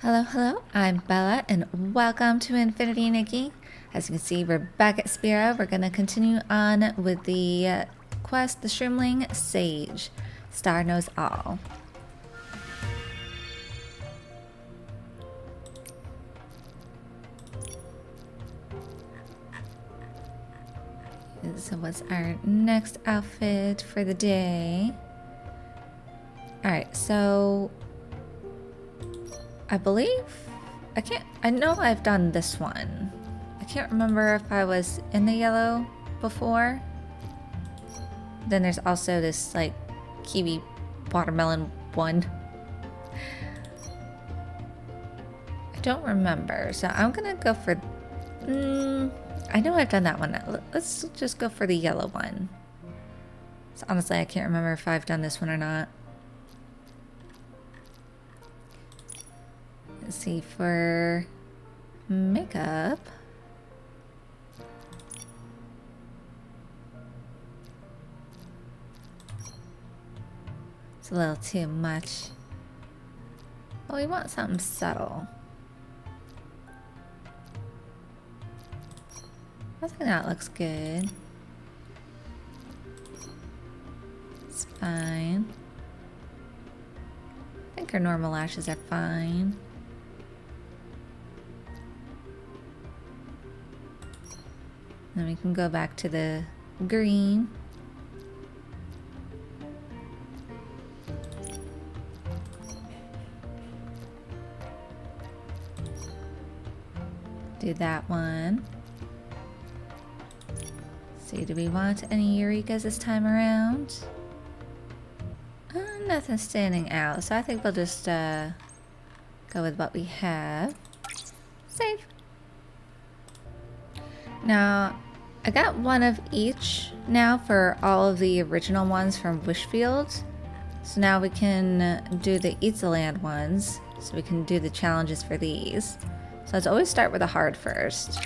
Hello, hello, I'm Bella and welcome to Infinity Nikki. As you can see, we're back at Spira. We're going to continue on with the quest, the Shroomling Sage. Star knows all. So what's our next outfit for the day? Alright, so I believe, I know I've done this one. I can't remember if I was in the yellow before. Then there's also this like kiwi watermelon one. I don't remember, so I'm gonna go for, I know I've done that one. Let's just go for the yellow one. So honestly, I can't remember if I've done this one or not. Let's see, for makeup. It's a little too much. Well, we want something subtle. I think that looks good. It's fine. I think our normal lashes are fine. Then we can go back to the green. Do that one. See, do we want any Eureka's this time around? Nothing standing out, so I think we'll just go with what we have. Save. Now, I got one of each now for all of the original ones from Wishfield. So now we can do the Itzaland ones, so we can do the challenges for these. So let's always start with the hard first.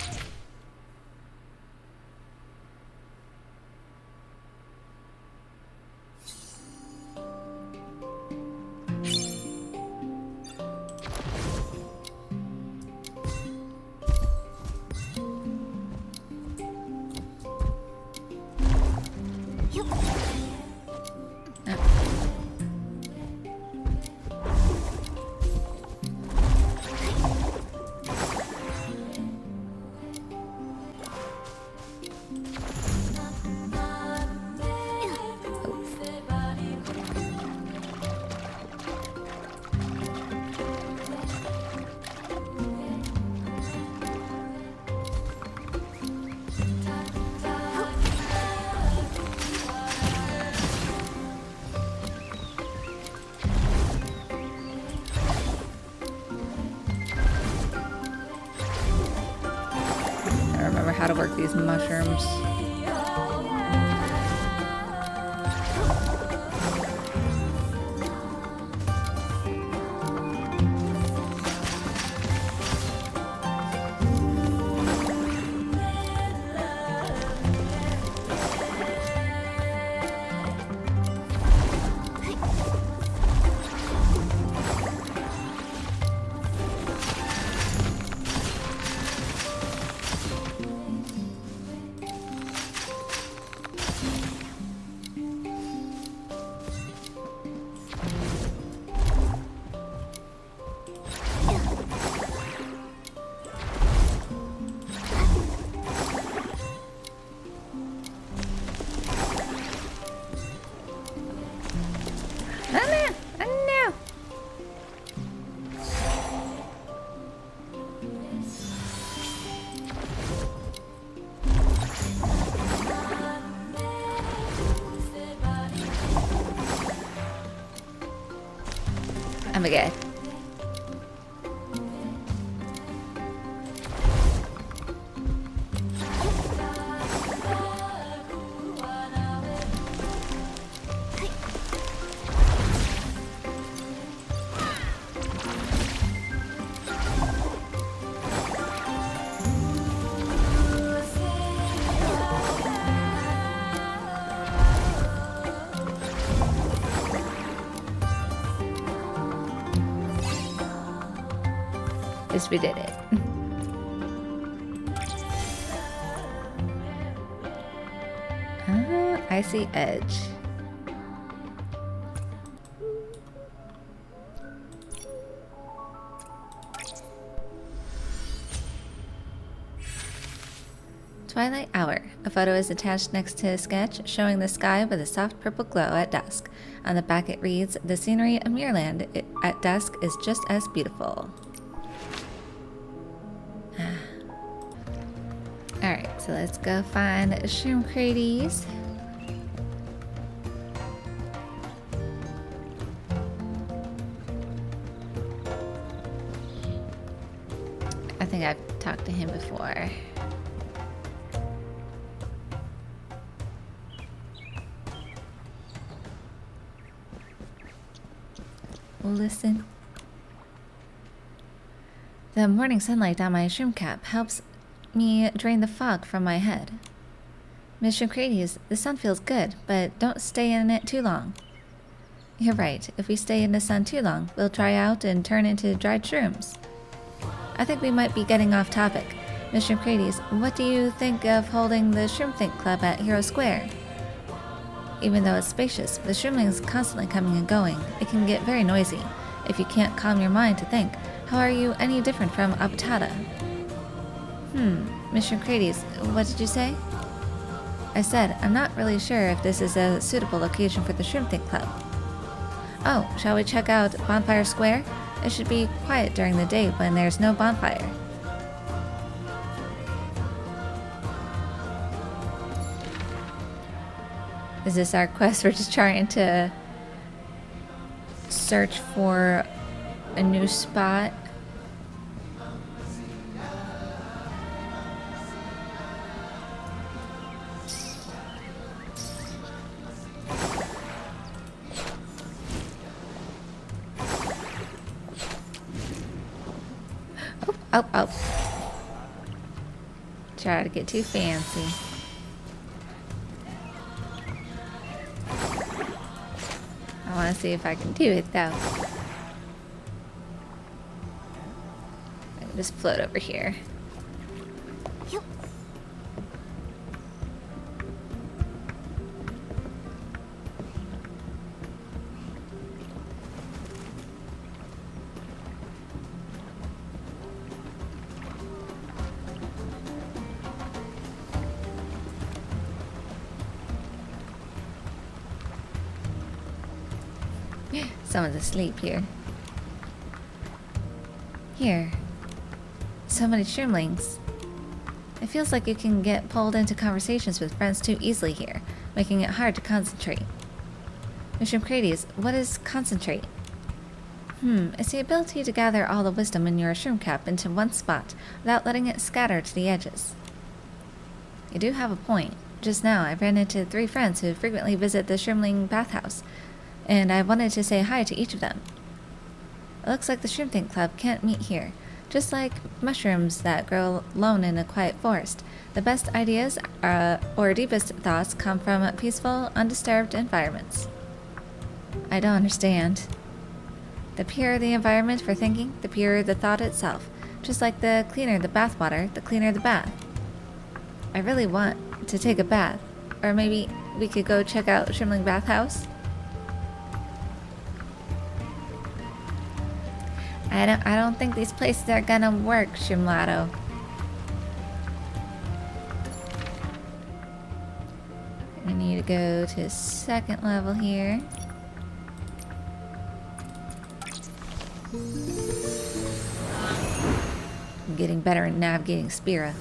How to work these mushrooms. I'm okay. Yes, we did it. Icy edge. Twilight hour. A photo is attached next to a sketch showing the sky with a soft purple glow at dusk. On the back it reads, "The scenery of Muirland at dusk is just as beautiful." Alright, so let's go find shroom craties. I think I've talked to him before. We'll listen. The morning sunlight on my shroom cap helps me drain the fog from my head. Miss Shrimcrades, the sun feels good, but don't stay in it too long. You're right. If we stay in the sun too long, we'll dry out and turn into dried shrooms. I think we might be getting off topic. Miss Shrimcrades, what do you think of holding the Shroom Think Club at Hero Square? Even though it's spacious, with shroomlings constantly coming and going, it can get very noisy. If you can't calm your mind to think, how are you any different from Abutada? Miss Shrimcrades, what did you say? I said, I'm not really sure if this is a suitable location for the Shroom Think Club. Oh, shall we check out Bonfire Square? It should be quiet during the day when there's no bonfire. Is this our quest? We're just trying to search for a new spot. Oh. Try to get too fancy. I want to see if I can do it, though. I can just float over here. Someone's asleep here. Here. So many shroomlings. It feels like you can get pulled into conversations with friends too easily here, making it hard to concentrate. Miss Shrimcrades, what is concentrate? It's the ability to gather all the wisdom in your shroom cap into one spot without letting it scatter to the edges. You do have a point. Just now, I ran into 3 friends who frequently visit the Shroomling bathhouse, and I wanted to say hi to each of them. It looks like the Shroom Think Club can't meet here. Just like mushrooms that grow alone in a quiet forest, the best ideas or deepest thoughts come from peaceful, undisturbed environments. I don't understand. The purer the environment for thinking, the purer the thought itself. Just like the cleaner the bathwater, the cleaner the bath. I really want to take a bath. Or maybe we could go check out Shroomling Bathhouse? I don't think these places are gonna work, Shimlato. We need to go to 2nd level here. I'm getting better at navigating Spira.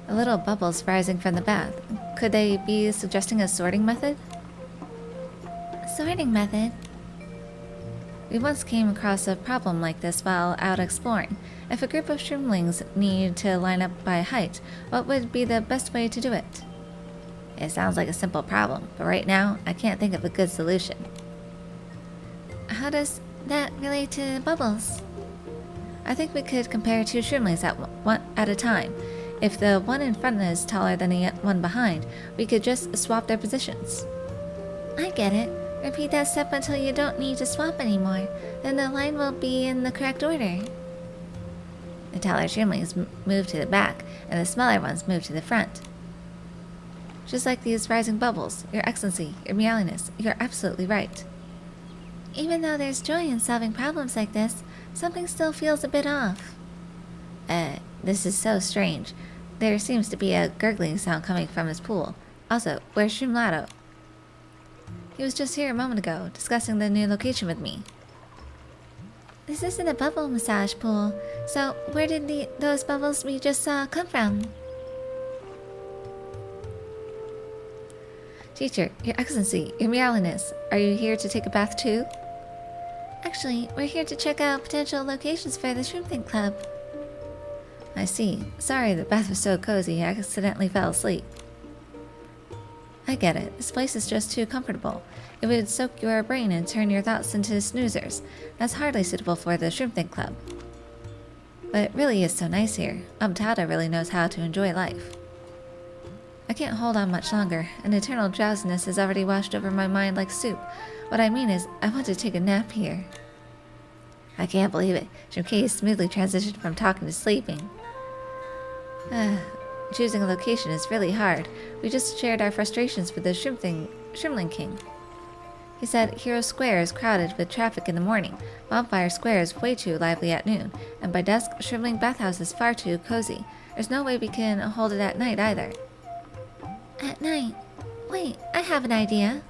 Little bubbles rising from the bath. Could they be suggesting a sorting method? Sorting method? We once came across a problem like this while out exploring. If a group of shroomlings need to line up by height, what would be the best way to do it? It sounds like a simple problem, but right now, I can't think of a good solution. How does that relate to bubbles? I think we could compare two shrimlings at a time. If the one in front is taller than the one behind, we could just swap their positions. I get it. Repeat that step until you don't need to swap anymore. Then the line will be in the correct order. The taller shrimlings move to the back, and the smaller ones move to the front. Just like these rising bubbles, Your Excellency, Your Meowiness, you're absolutely right. Even though there's joy in solving problems like this, something still feels a bit off. This is so strange. There seems to be a gurgling sound coming from his pool. Also, where's Shrimlato? He was just here a moment ago, discussing the new location with me. This isn't a bubble massage pool, so where did those bubbles we just saw come from? Teacher, Your Excellency, Your Meowiness, are you here to take a bath too? Actually, we're here to check out potential locations for the Shrimp Think Club. I see. Sorry, the bath was so cozy I accidentally fell asleep. I get it. This place is just too comfortable. It would soak your brain and turn your thoughts into snoozers. That's hardly suitable for the Shrimp Think Club. But it really is so nice here. Tada really knows how to enjoy life. I can't hold on much longer. An eternal drowsiness has already washed over my mind like soup. What I mean is, I want to take a nap here. I can't believe it. Shrimkei smoothly transitioned from talking to sleeping. Choosing a location is really hard. We just shared our frustrations with the Shrimling King. He said Hero Square is crowded with traffic in the morning, Bonfire Square is way too lively at noon, and by dusk, Shrimling Bathhouse is far too cozy. There's no way we can hold it at night either. At night? Wait, I have an idea.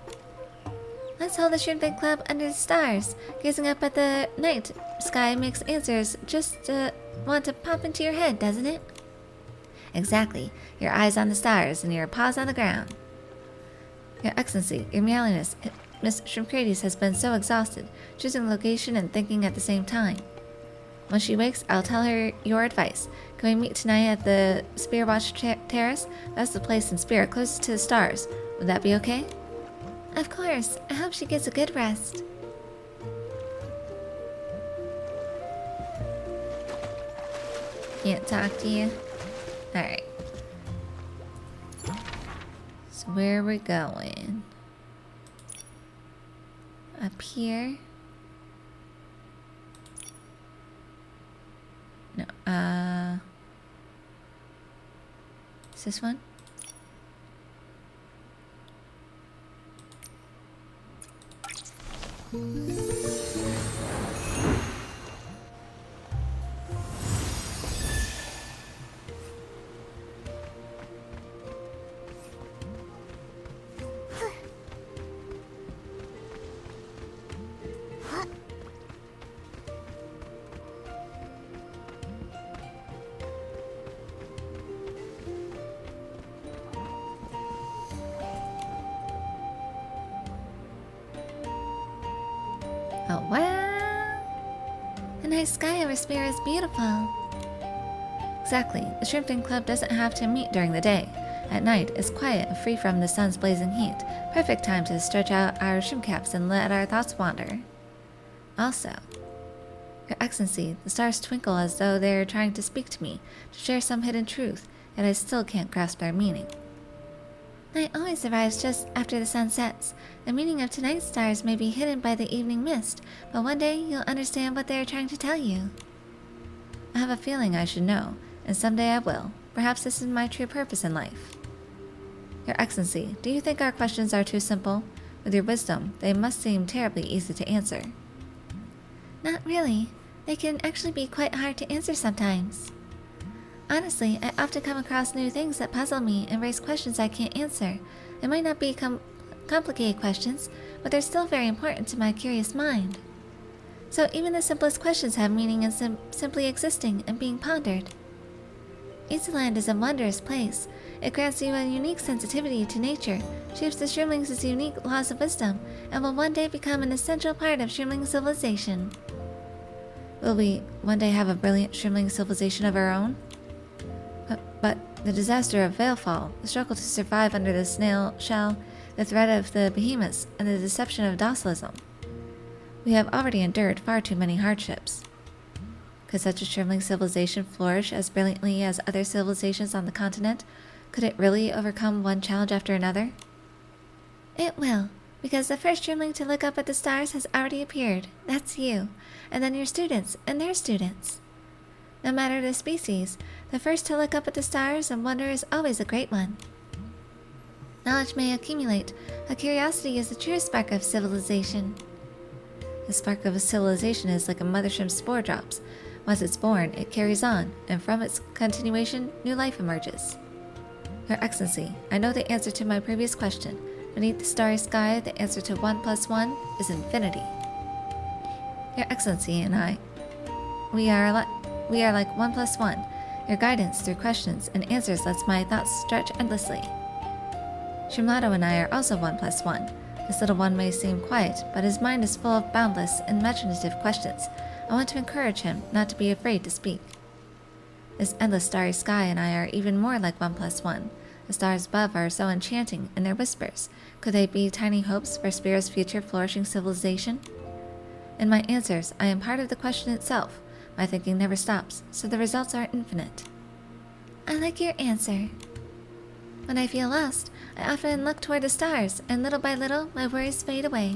Let's hold the Shrimp Club under the stars. Gazing up at the night sky makes answers just want to pop into your head, doesn't it? Exactly. Your eyes on the stars and your paws on the ground. Your Excellency, Your Meowiness, Miss Shrimpcrades has been so exhausted, choosing location and thinking at the same time. When she wakes, I'll tell her your advice. Can we meet tonight at the Spearwatch Terrace? That's the place in spirit closest to the stars. Would that be okay? Of course. I hope she gets a good rest. Can't talk to you? Alright. So where are we going? Up here? No, is this one? Oh, wow! The night sky over Spear is beautiful. Exactly. The Shrimpton Club doesn't have to meet during the day. At night, it's quiet and free from the sun's blazing heat. Perfect time to stretch out our shrimp caps and let our thoughts wander. Also, Your Excellency, the stars twinkle as though they're trying to speak to me, to share some hidden truth, yet I still can't grasp their meaning. Night always arrives just after the sun sets. The meaning of tonight's stars may be hidden by the evening mist, but one day you'll understand what they are trying to tell you. I have a feeling I should know, and someday I will. Perhaps this is my true purpose in life. Your Excellency, do you think our questions are too simple? With your wisdom, they must seem terribly easy to answer. Not really. They can actually be quite hard to answer sometimes. Honestly, I often come across new things that puzzle me and raise questions I can't answer. It might not be complicated questions, but they're still very important to my curious mind. So even the simplest questions have meaning in simply existing and being pondered. Easyland is a wondrous place. It grants you a unique sensitivity to nature, shapes the Shrimlings' unique laws of wisdom, and will one day become an essential part of Shrimling civilization. Will we one day have a brilliant Shrimling civilization of our own? But The disaster of Veilfall, the struggle to survive under the snail shell, the threat of the behemoths, and the deception of docilism. We have already endured far too many hardships. Could such a shriveling civilization flourish as brilliantly as other civilizations on the continent? Could it really overcome one challenge after another? It will, because the first shriveling to look up at the stars has already appeared. That's you, and then your students and their students. No matter the species, the first to look up at the stars and wonder is always a great one. Knowledge may accumulate, but curiosity is the true spark of civilization. The spark of a civilization is like a mother shrimp's spore drops. Once it's born, it carries on, and from its continuation, new life emerges. Your Excellency, I know the answer to my previous question. Beneath the starry sky, the answer to 1 + 1 is infinity. Your Excellency and I, we are like 1 + 1. Your guidance through questions and answers lets my thoughts stretch endlessly. Shimlato and I are also 1 + 1. This little one may seem quiet, but his mind is full of boundless, imaginative questions. I want to encourage him not to be afraid to speak. This endless starry sky and I are even more like 1 + 1. The stars above are so enchanting in their whispers. Could they be tiny hopes for Spira's future flourishing civilization? In my answers, I am part of the question itself. My thinking never stops, so the results are infinite. I like your answer. When I feel lost, I often look toward the stars, and little by little, my worries fade away.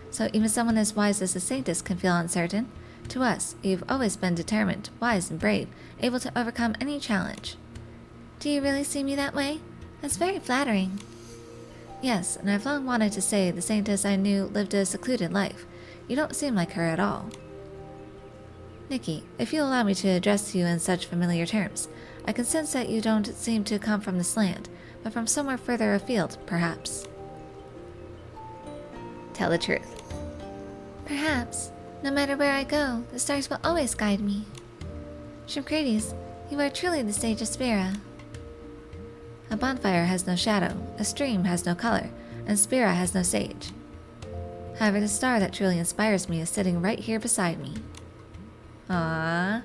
So even someone as wise as the Saintess can feel uncertain. To us, you've always been determined, wise and brave, able to overcome any challenge. Do you really see me that way? That's very flattering. Yes, and I've long wanted to say the Saintess I knew lived a secluded life. You don't seem like her at all. Nikki, if you'll allow me to address you in such familiar terms, I can sense that you don't seem to come from this land, but from somewhere further afield, perhaps. Tell the truth. Perhaps. No matter where I go, the stars will always guide me. Shimcrates, you are truly the sage of Spira. A bonfire has no shadow, a stream has no color, and Spira has no sage. However, the star that truly inspires me is sitting right here beside me. Aww.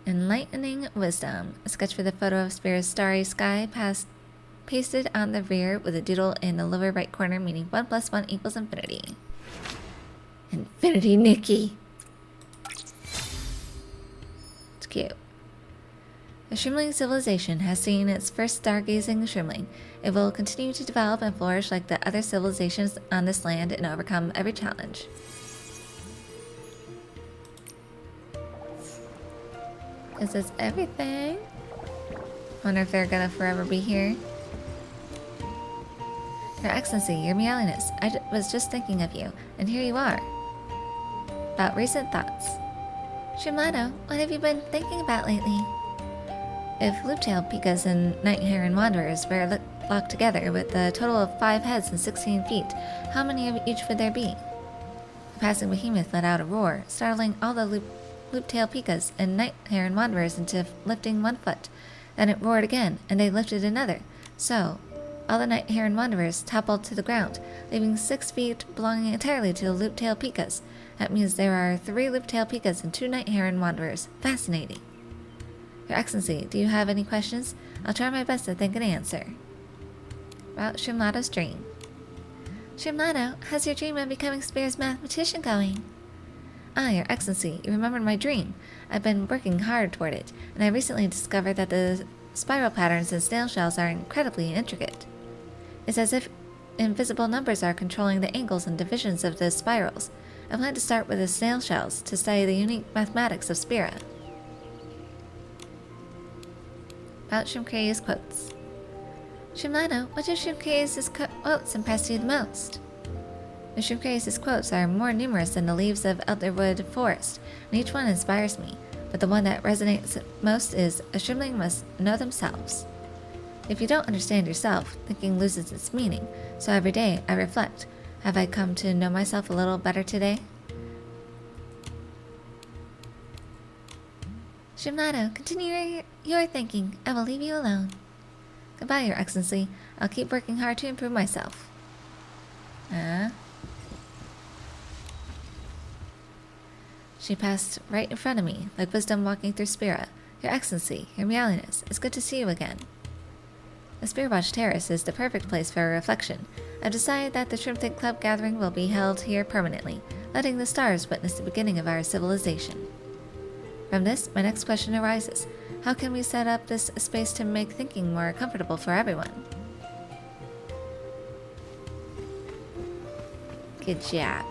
Enlightening Wisdom. A sketch for the photo of Spira's starry sky pasted on the rear with a doodle in the lower right corner meaning 1 + 1 = infinity. Infinity Nikki! It's cute. The Shrimling civilization has seen its first stargazing Shrimling. It will continue to develop and flourish like the other civilizations on this land and overcome every challenge. Is this everything? Wonder if they're gonna forever be here. Your Excellency, Your Meowliness, I was just thinking of you, and here you are. About recent thoughts. Shimlato, what have you been thinking about lately? If loop-tailed pikas and night heron wanderers were locked together with a total of 5 heads and 16 feet, how many of each would there be? The passing behemoth let out a roar, startling all the loop-tailed pikas and night heron wanderers into lifting 1 foot. Then it roared again, and they lifted another. So, all the night heron wanderers toppled to the ground, leaving 6 feet belonging entirely to the loop-tailed pikas. That means there are 3 loop-tailed pikas and 2 night heron wanderers. Fascinating. Your Excellency, do you have any questions? I'll try my best to think and answer. About Shimlato's dream. Shimlato, how's your dream of becoming Spira's mathematician going? Ah, Your Excellency, you remembered my dream. I've been working hard toward it, and I recently discovered that the spiral patterns in snail shells are incredibly intricate. It's as if invisible numbers are controlling the angles and divisions of the spirals. I plan to start with the snail shells to study the unique mathematics of Spira. About Shimcrates' quotes. Shimlato, which of Shimcrates' quotes impressed you the most? The Shimcrates' quotes are more numerous than the leaves of Elderwood Forest, and each one inspires me, but the one that resonates most is, a Shrimling must know themselves. If you don't understand yourself, thinking loses its meaning, so every day I reflect, have I come to know myself a little better today? Shimlato, continue your thinking. I will leave you alone. Goodbye, Your Excellency. I'll keep working hard to improve myself. She passed right in front of me, like wisdom walking through Spira. Your Excellency, Your Meowliness, it's good to see you again. The Spearwatch Terrace is the perfect place for a reflection. I've decided that the Shrimpton Club gathering will be held here permanently, letting the stars witness the beginning of our civilization. From this, my next question arises. How can we set up this space to make thinking more comfortable for everyone? Good job.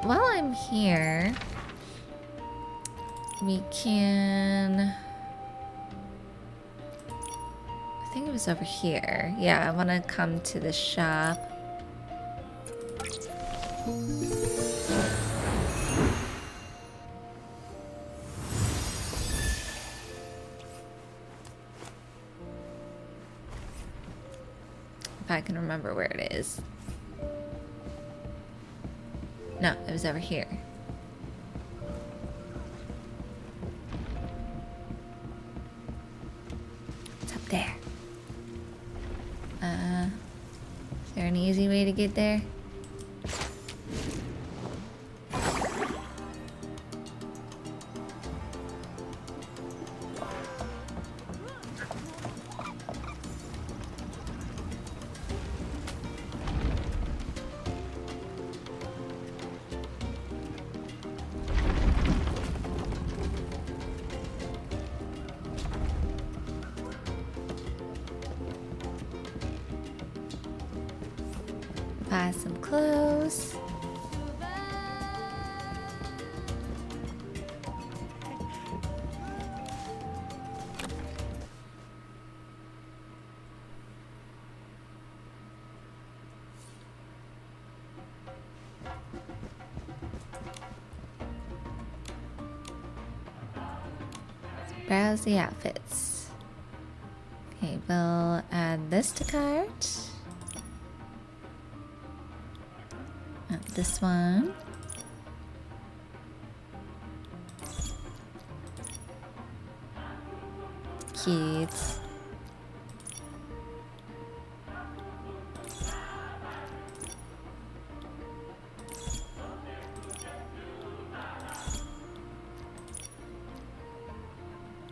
While I'm here, we can... I think it was over here. Yeah, I want to come to the shop. If I can remember where it is. No, it was over here. It's up there. Is there an easy way to get there? Buy some clothes. Browse the outfits. Okay, we'll add this to cart. This one. Cute.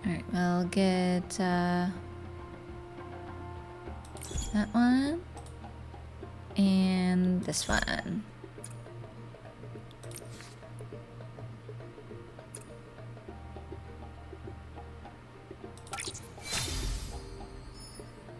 Alright, we'll get that one and this one.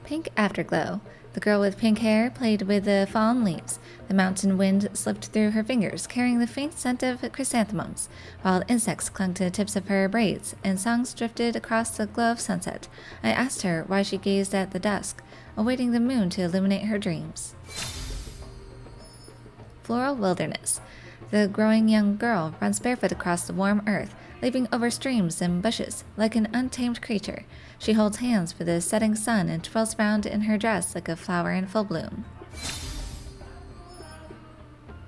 Pink Afterglow. The girl with pink hair played with the fallen leaves. The mountain wind slipped through her fingers, carrying the faint scent of chrysanthemums. Wild insects clung to the tips of her braids, and songs drifted across the glow of sunset. I asked her why she gazed at the dusk, awaiting the moon to illuminate her dreams. Floral Wilderness. The growing young girl runs barefoot across the warm earth, leaping over streams and bushes like an untamed creature. She holds hands with the setting sun and twirls around in her dress like a flower in full bloom.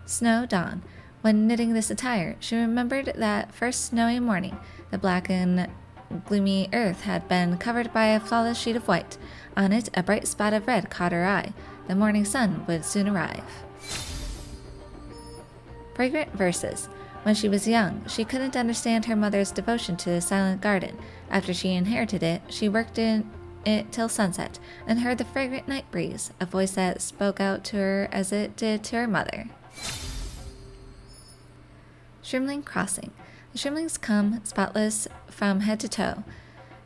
Snow Dawn. When knitting this attire, she remembered that first snowy morning. The black and gloomy earth had been covered by a flawless sheet of white. On it, a bright spot of red caught her eye. The morning sun would soon arrive. Fragrant Verses. When she was young, she couldn't understand her mother's devotion to the silent garden. After she inherited it, she worked in it till sunset and heard the fragrant night breeze, a voice that spoke out to her as it did to her mother. Shrimling Crossing. The shrimlings come spotless from head to toe.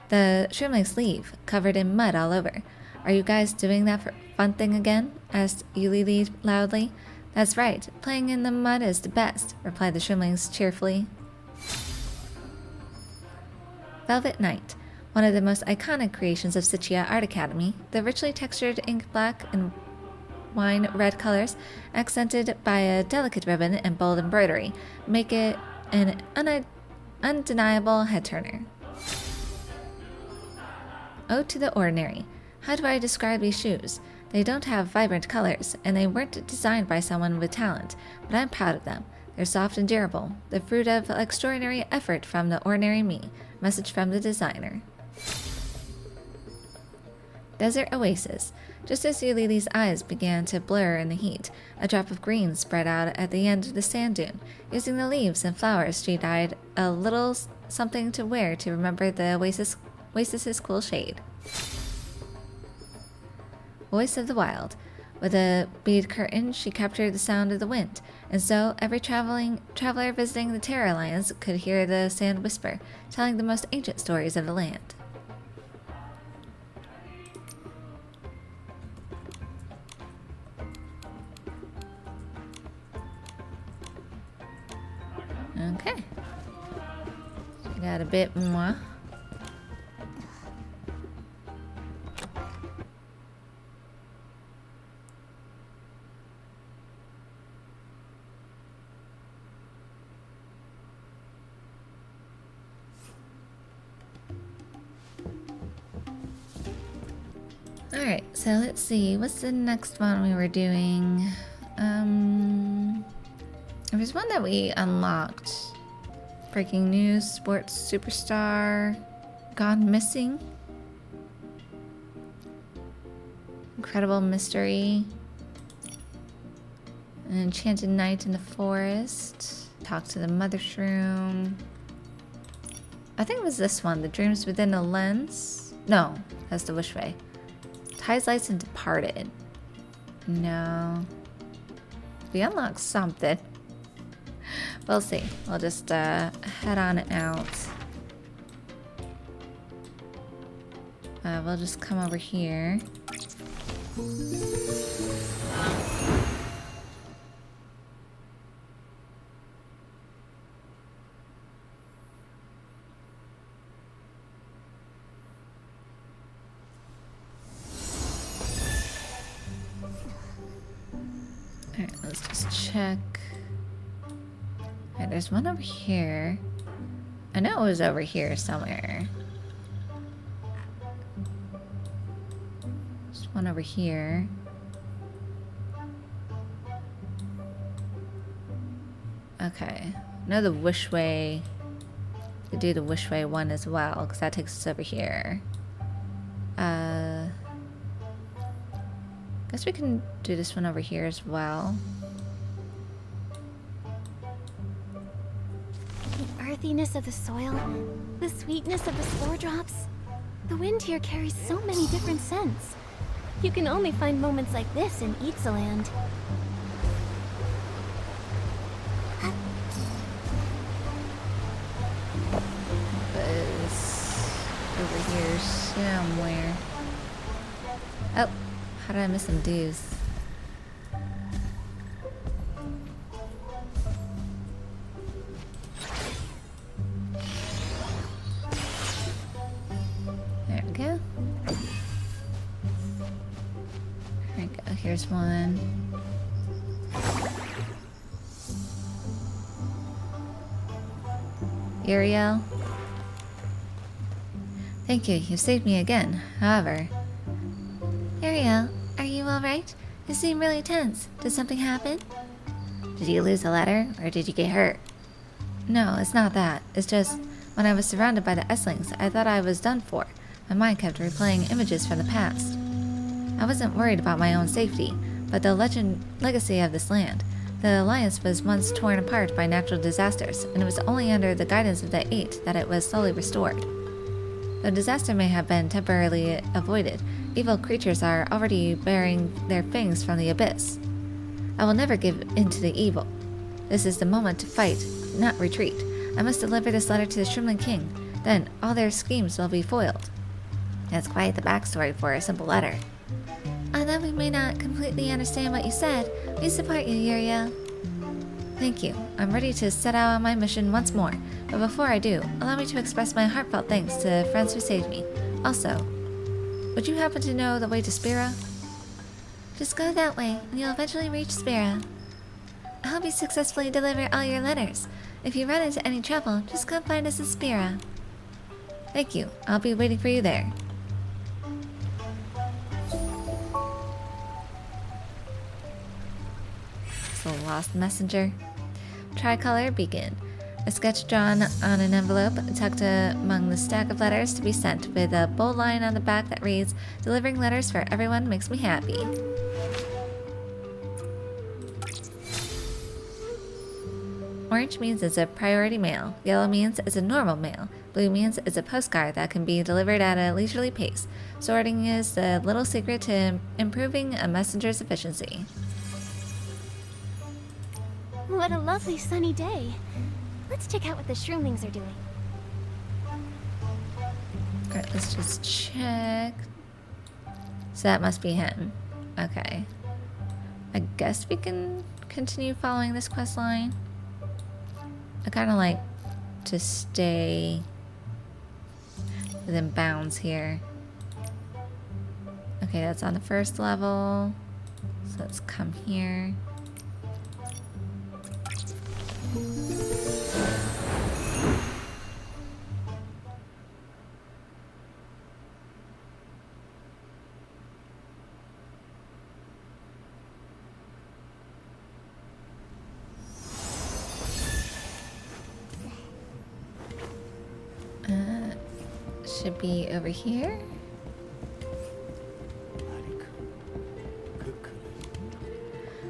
The shrimlings leave, covered in mud all over. Are you guys doing that fun thing again? Asked Yulili loudly. That's right, playing in the mud is the best, replied the shrimlings cheerfully. Velvet Night. One of the most iconic creations of Sichia Art Academy, the richly textured ink black and wine red colors, accented by a delicate ribbon and bold embroidery, make it an undeniable head-turner. Ode to the Ordinary. How do I describe these shoes? They don't have vibrant colors, and they weren't designed by someone with talent, but I'm proud of them. They're soft and durable, the fruit of extraordinary effort from the ordinary me. Message from the designer. Desert Oasis. Just as Yuli's eyes began to blur in the heat, a drop of green spread out at the end of the sand dune. Using the leaves and flowers, she dyed a little something to wear to remember the oasis's cool shade. Voice of the Wild. With a bead curtain, she captured the sound of the wind, and so every traveler visiting the Terra Alliance could hear the sand whisper, telling the most ancient stories of the land. Okay. We got a bit more. Alright, so let's see. What's the next one we were doing? There was one that we unlocked. Breaking news, sports superstar gone missing. Incredible mystery. An enchanted night in the forest. Talk to the mother shroom. I think it was this one, the dreams within a lens. No, that's the Wishway. Ties lights and departed. No. We unlocked something. We'll see. We'll just head on out. We'll just come over here. Alright, let's just check. Alright, there's one over here. I know it was over here somewhere. There's one over here. Okay. I know the Wishway. To do the Wishway one as well, because that takes us over here. Guess we can do this one over here as well. The earthiness of the soil, the sweetness of the spore drops. The wind here carries so many different scents. You can only find moments like this in Ixaland. Over here somewhere. Oh, how did I miss some dues? There we go. There we go. Here's one. Uriel. Thank you, you saved me again. However... Ariel, are you alright? You seem really tense. Did something happen? Did you lose a letter, or did you get hurt? No, it's not that. It's just, when I was surrounded by the S-Lings, I thought I was done for. My mind kept replaying images from the past. I wasn't worried about my own safety, but the legacy of this land. The Alliance was once torn apart by natural disasters, and it was only under the guidance of the Eight that it was slowly restored. The disaster may have been temporarily avoided. Evil creatures are already bearing their fangs from the abyss. I will never give in to the evil. This is the moment to fight, not retreat. I must deliver this letter to the Shrimlin King. Then all their schemes will be foiled. That's quite the backstory for a simple letter. Although we may not completely understand what you said, we support you, Uriel. Thank you. I'm ready to set out on my mission once more. But before I do, allow me to express my heartfelt thanks to the friends who saved me. Also, would you happen to know the way to Spira? Just go that way, and you'll eventually reach Spira. I hope you successfully deliver all your letters. If you run into any trouble, just come find us at Spira. Thank you. I'll be waiting for you there. It's the lost messenger. Tricolor beacon. A sketch drawn on an envelope tucked among the stack of letters to be sent, with a bold line on the back that reads, "Delivering letters for everyone makes me happy." Orange means it's a priority mail. Yellow means it's a normal mail. Blue means it's a postcard that can be delivered at a leisurely pace. Sorting is the little secret to improving a messenger's efficiency. What a lovely sunny day. Let's check out what the shroomlings are doing. Alright, let's just check. So that must be him. Okay. I guess we can continue following this quest line. I kind of like to stay within bounds here. Okay, that's on the first level. So let's come here. Should be over here.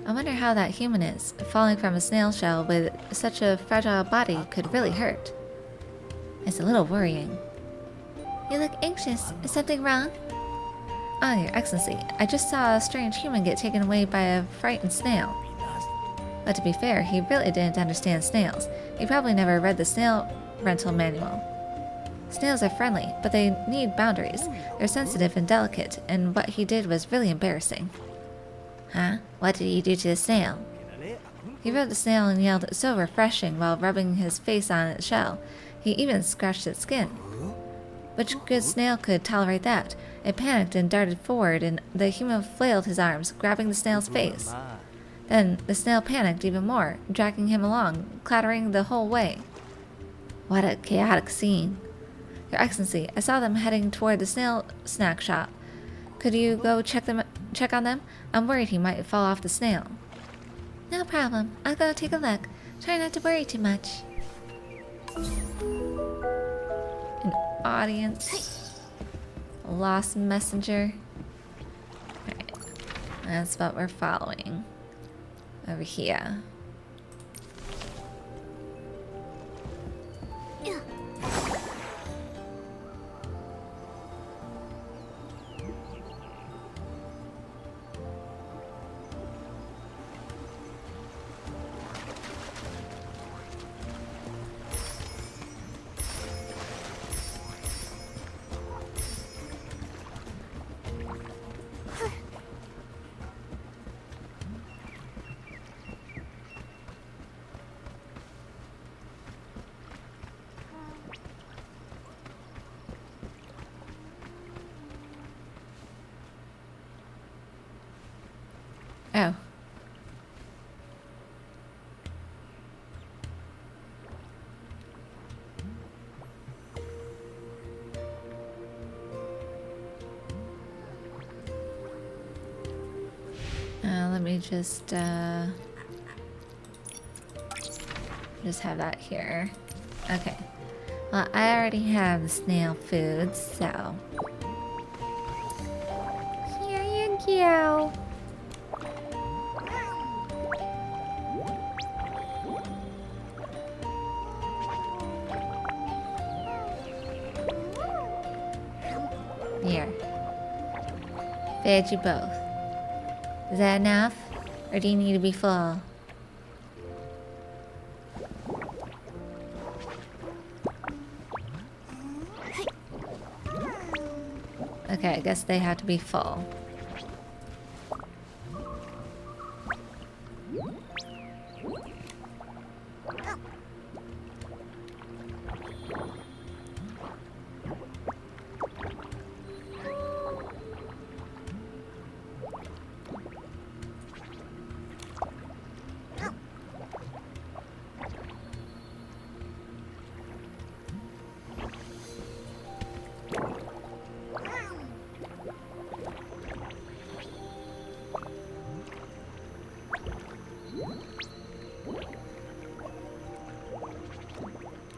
I wonder how that human is. Falling from a snail shell with such a fragile body could really hurt. It's a little worrying. You look anxious. Is something wrong? Ah, Your Excellency, I just saw a strange human get taken away by a frightened snail. But to be fair, he really didn't understand snails. He probably never read the snail rental manual. Snails are friendly, but they need boundaries. They're sensitive and delicate, and what he did was really embarrassing. Huh? What did he do to the snail? He rubbed the snail and yelled, "So refreshing," while rubbing his face on its shell. He even scratched its skin. Which good snail could tolerate that? It panicked and darted forward, and the human flailed his arms, grabbing the snail's face. Then the snail panicked even more, dragging him along, clattering the whole way. What a chaotic scene. Your Excellency, I saw them heading toward the snail snack shop. Could you go check on them? I'm worried he might fall off the snail. No problem. I'll go take a look. Try not to worry too much. An audience. A lost messenger. Alright. That's what we're following. Over here. Oh. Let me just have that here. Okay. Well, I already have the snail food, so here you go. Here. Fed you both. Is that enough? Or do you need to be full? Okay, I guess they have to be full.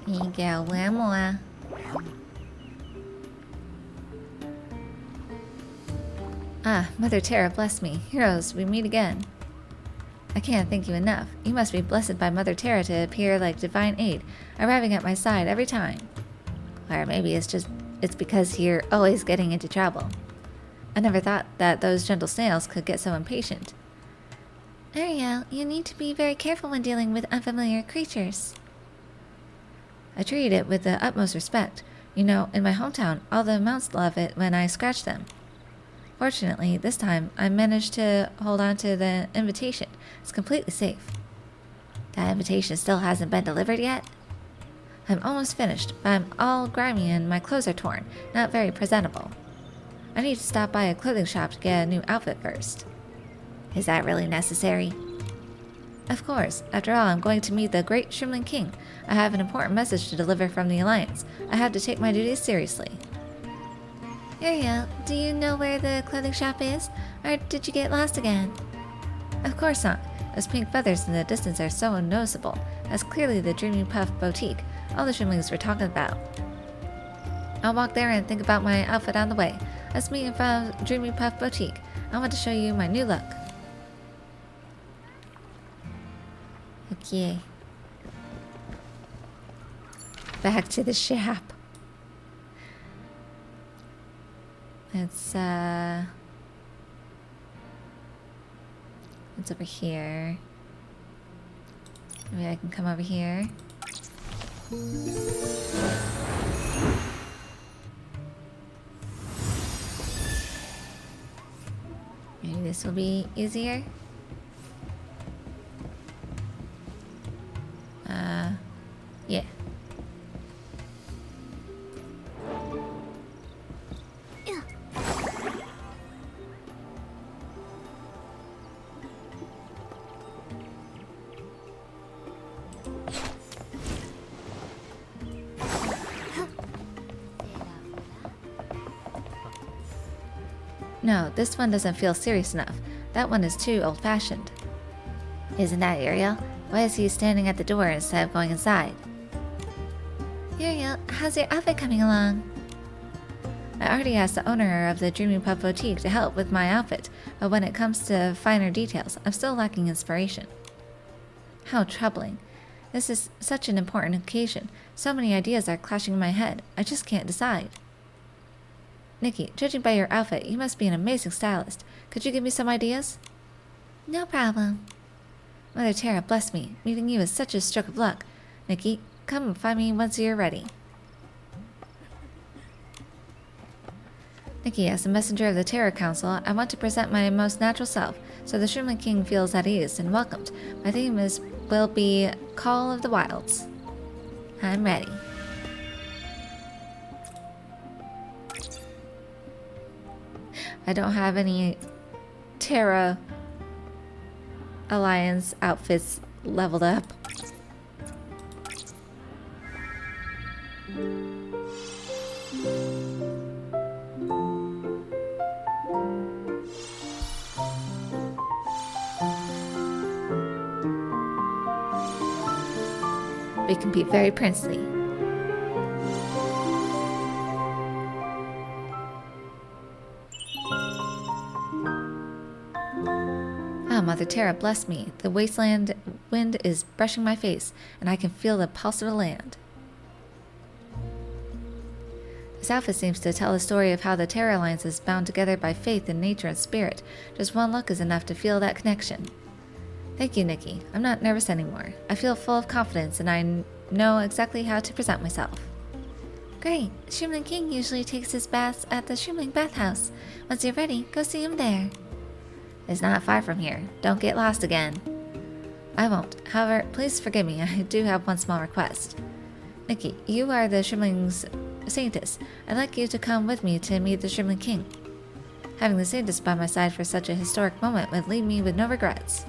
Ikaw mo ah. Ah, Mother Terra, bless me. Heroes, we meet again. I can't thank you enough. You must be blessed by Mother Terra to appear like divine aid, arriving at my side every time. Or maybe it's because you're always getting into trouble. I never thought that those gentle snails could get so impatient. Ariel, you need to be very careful when dealing with unfamiliar creatures. I treat it with the utmost respect. You know, in my hometown, all the mounts love it when I scratch them. Fortunately, this time, I managed to hold on to the invitation. It's completely safe. That invitation still hasn't been delivered yet? I'm almost finished, but I'm all grimy and my clothes are torn, not very presentable. I need to stop by a clothing shop to get a new outfit first. Is that really necessary? Of course. After all, I'm going to meet the great Shrimling King. I have an important message to deliver from the Alliance. I have to take my duties seriously. Ariel, do you know where the clothing shop is? Or did you get lost again? Of course not. Those pink feathers in the distance are so noticeable. That's clearly the Dreamy Puff boutique all the Shrimlings were talking about. I'll walk there and think about my outfit on the way. Let's meet in front of Dreamy Puff boutique. I want to show you my new look. Okay. Back to the shop. It's over here. Maybe I can come over here. Maybe this will be easier. Yeah. No, this one doesn't feel serious enough. That one is too old-fashioned. Isn't that Ariel? Why is he standing at the door instead of going inside? Ariel, how's your outfit coming along? I already asked the owner of the Dreamy Puff Boutique to help with my outfit, but when it comes to finer details, I'm still lacking inspiration. How troubling. This is such an important occasion. So many ideas are clashing in my head. I just can't decide. Nikki, judging by your outfit, you must be an amazing stylist. Could you give me some ideas? No problem. Mother Terra, bless me. Meeting you is such a stroke of luck. Nikki, come and find me once you're ready. Nikki, as a messenger of the Terra Council, I want to present my most natural self, so the Shrimling King feels at ease and welcomed. My theme will be Call of the Wilds. I'm ready. I don't have any Terra Alliance outfits leveled up. We can be very princely. Ah, Mother Terra, bless me. The wasteland wind is brushing my face, and I can feel the pulse of the land. This outfit seems to tell a story of how the Terra Alliance is bound together by faith in nature and spirit. Just one look is enough to feel that connection. Thank you, Nikki. I'm not nervous anymore. I feel full of confidence, and I know exactly how to present myself. Great. Shrimling King usually takes his baths at the Shrimling Bathhouse. Once you're ready, go see him there. It's not far from here. Don't get lost again. I won't. However, please forgive me. I do have one small request. Nikki, you are the Shrimling's Saintess. I'd like you to come with me to meet the Shrimling King. Having the Saintess by my side for such a historic moment would leave me with no regrets.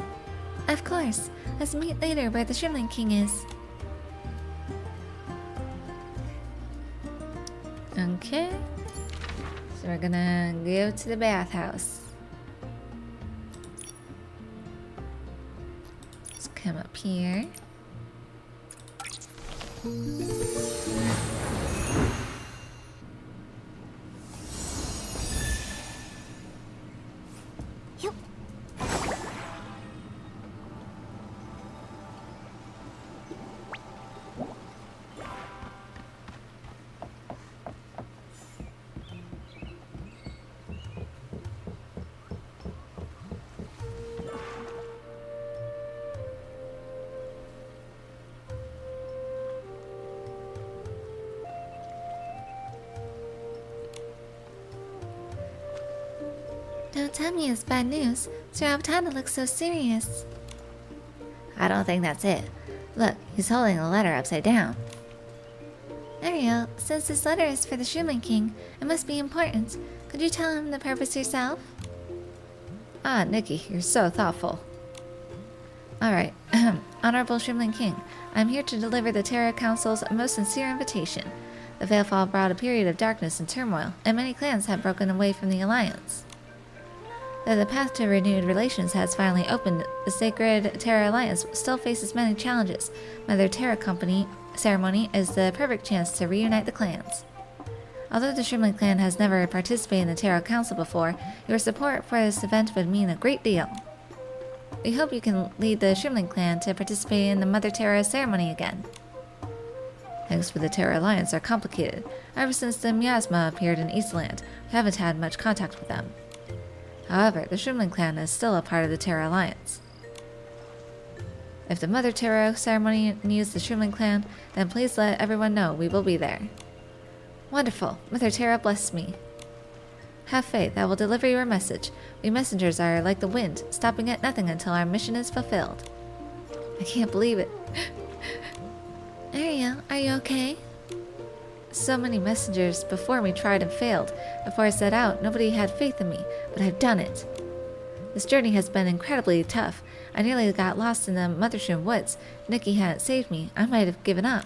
Of course. Let's meet later where the Shrimling King is. Okay. So we're gonna go to the bathhouse. Let's come up here. Don't tell me it's bad news. Sir Abtana looks so serious. I don't think that's it. Look, he's holding the letter upside down. Ariel, since this letter is for the Shuman King, it must be important. Could you tell him the purpose yourself? Ah, Nikki, you're so thoughtful. Alright, Honorable Shuman King, I'm here to deliver the Terra Council's most sincere invitation. The Veilfall brought a period of darkness and turmoil, and many clans have broken away from the Alliance. Though the path to renewed relations has finally opened, the Sacred Terra Alliance still faces many challenges. Mother Terra Company ceremony is the perfect chance to reunite the clans. Although the Shrimling clan has never participated in the Terra Council before, your support for this event would mean a great deal. We hope you can lead the Shrimling clan to participate in the Mother Terra ceremony again. Things for the Terra Alliance are complicated. Ever since the Miasma appeared in Eastland, we haven't had much contact with them. However, the Shrimling clan is still a part of the Terra Alliance. If the Mother Terra ceremony needs the Shrimling clan, then please let everyone know we will be there. Wonderful. Mother Terra bless me. Have faith, I will deliver your message. We messengers are like the wind, stopping at nothing until our mission is fulfilled. I can't believe it. Ariel, are you okay? So many messengers before me tried and failed. Before I set out, nobody had faith in me, but I've done it. This journey has been incredibly tough. I nearly got lost in the Mothershroom woods. If Nikki hadn't saved me, I might have given up.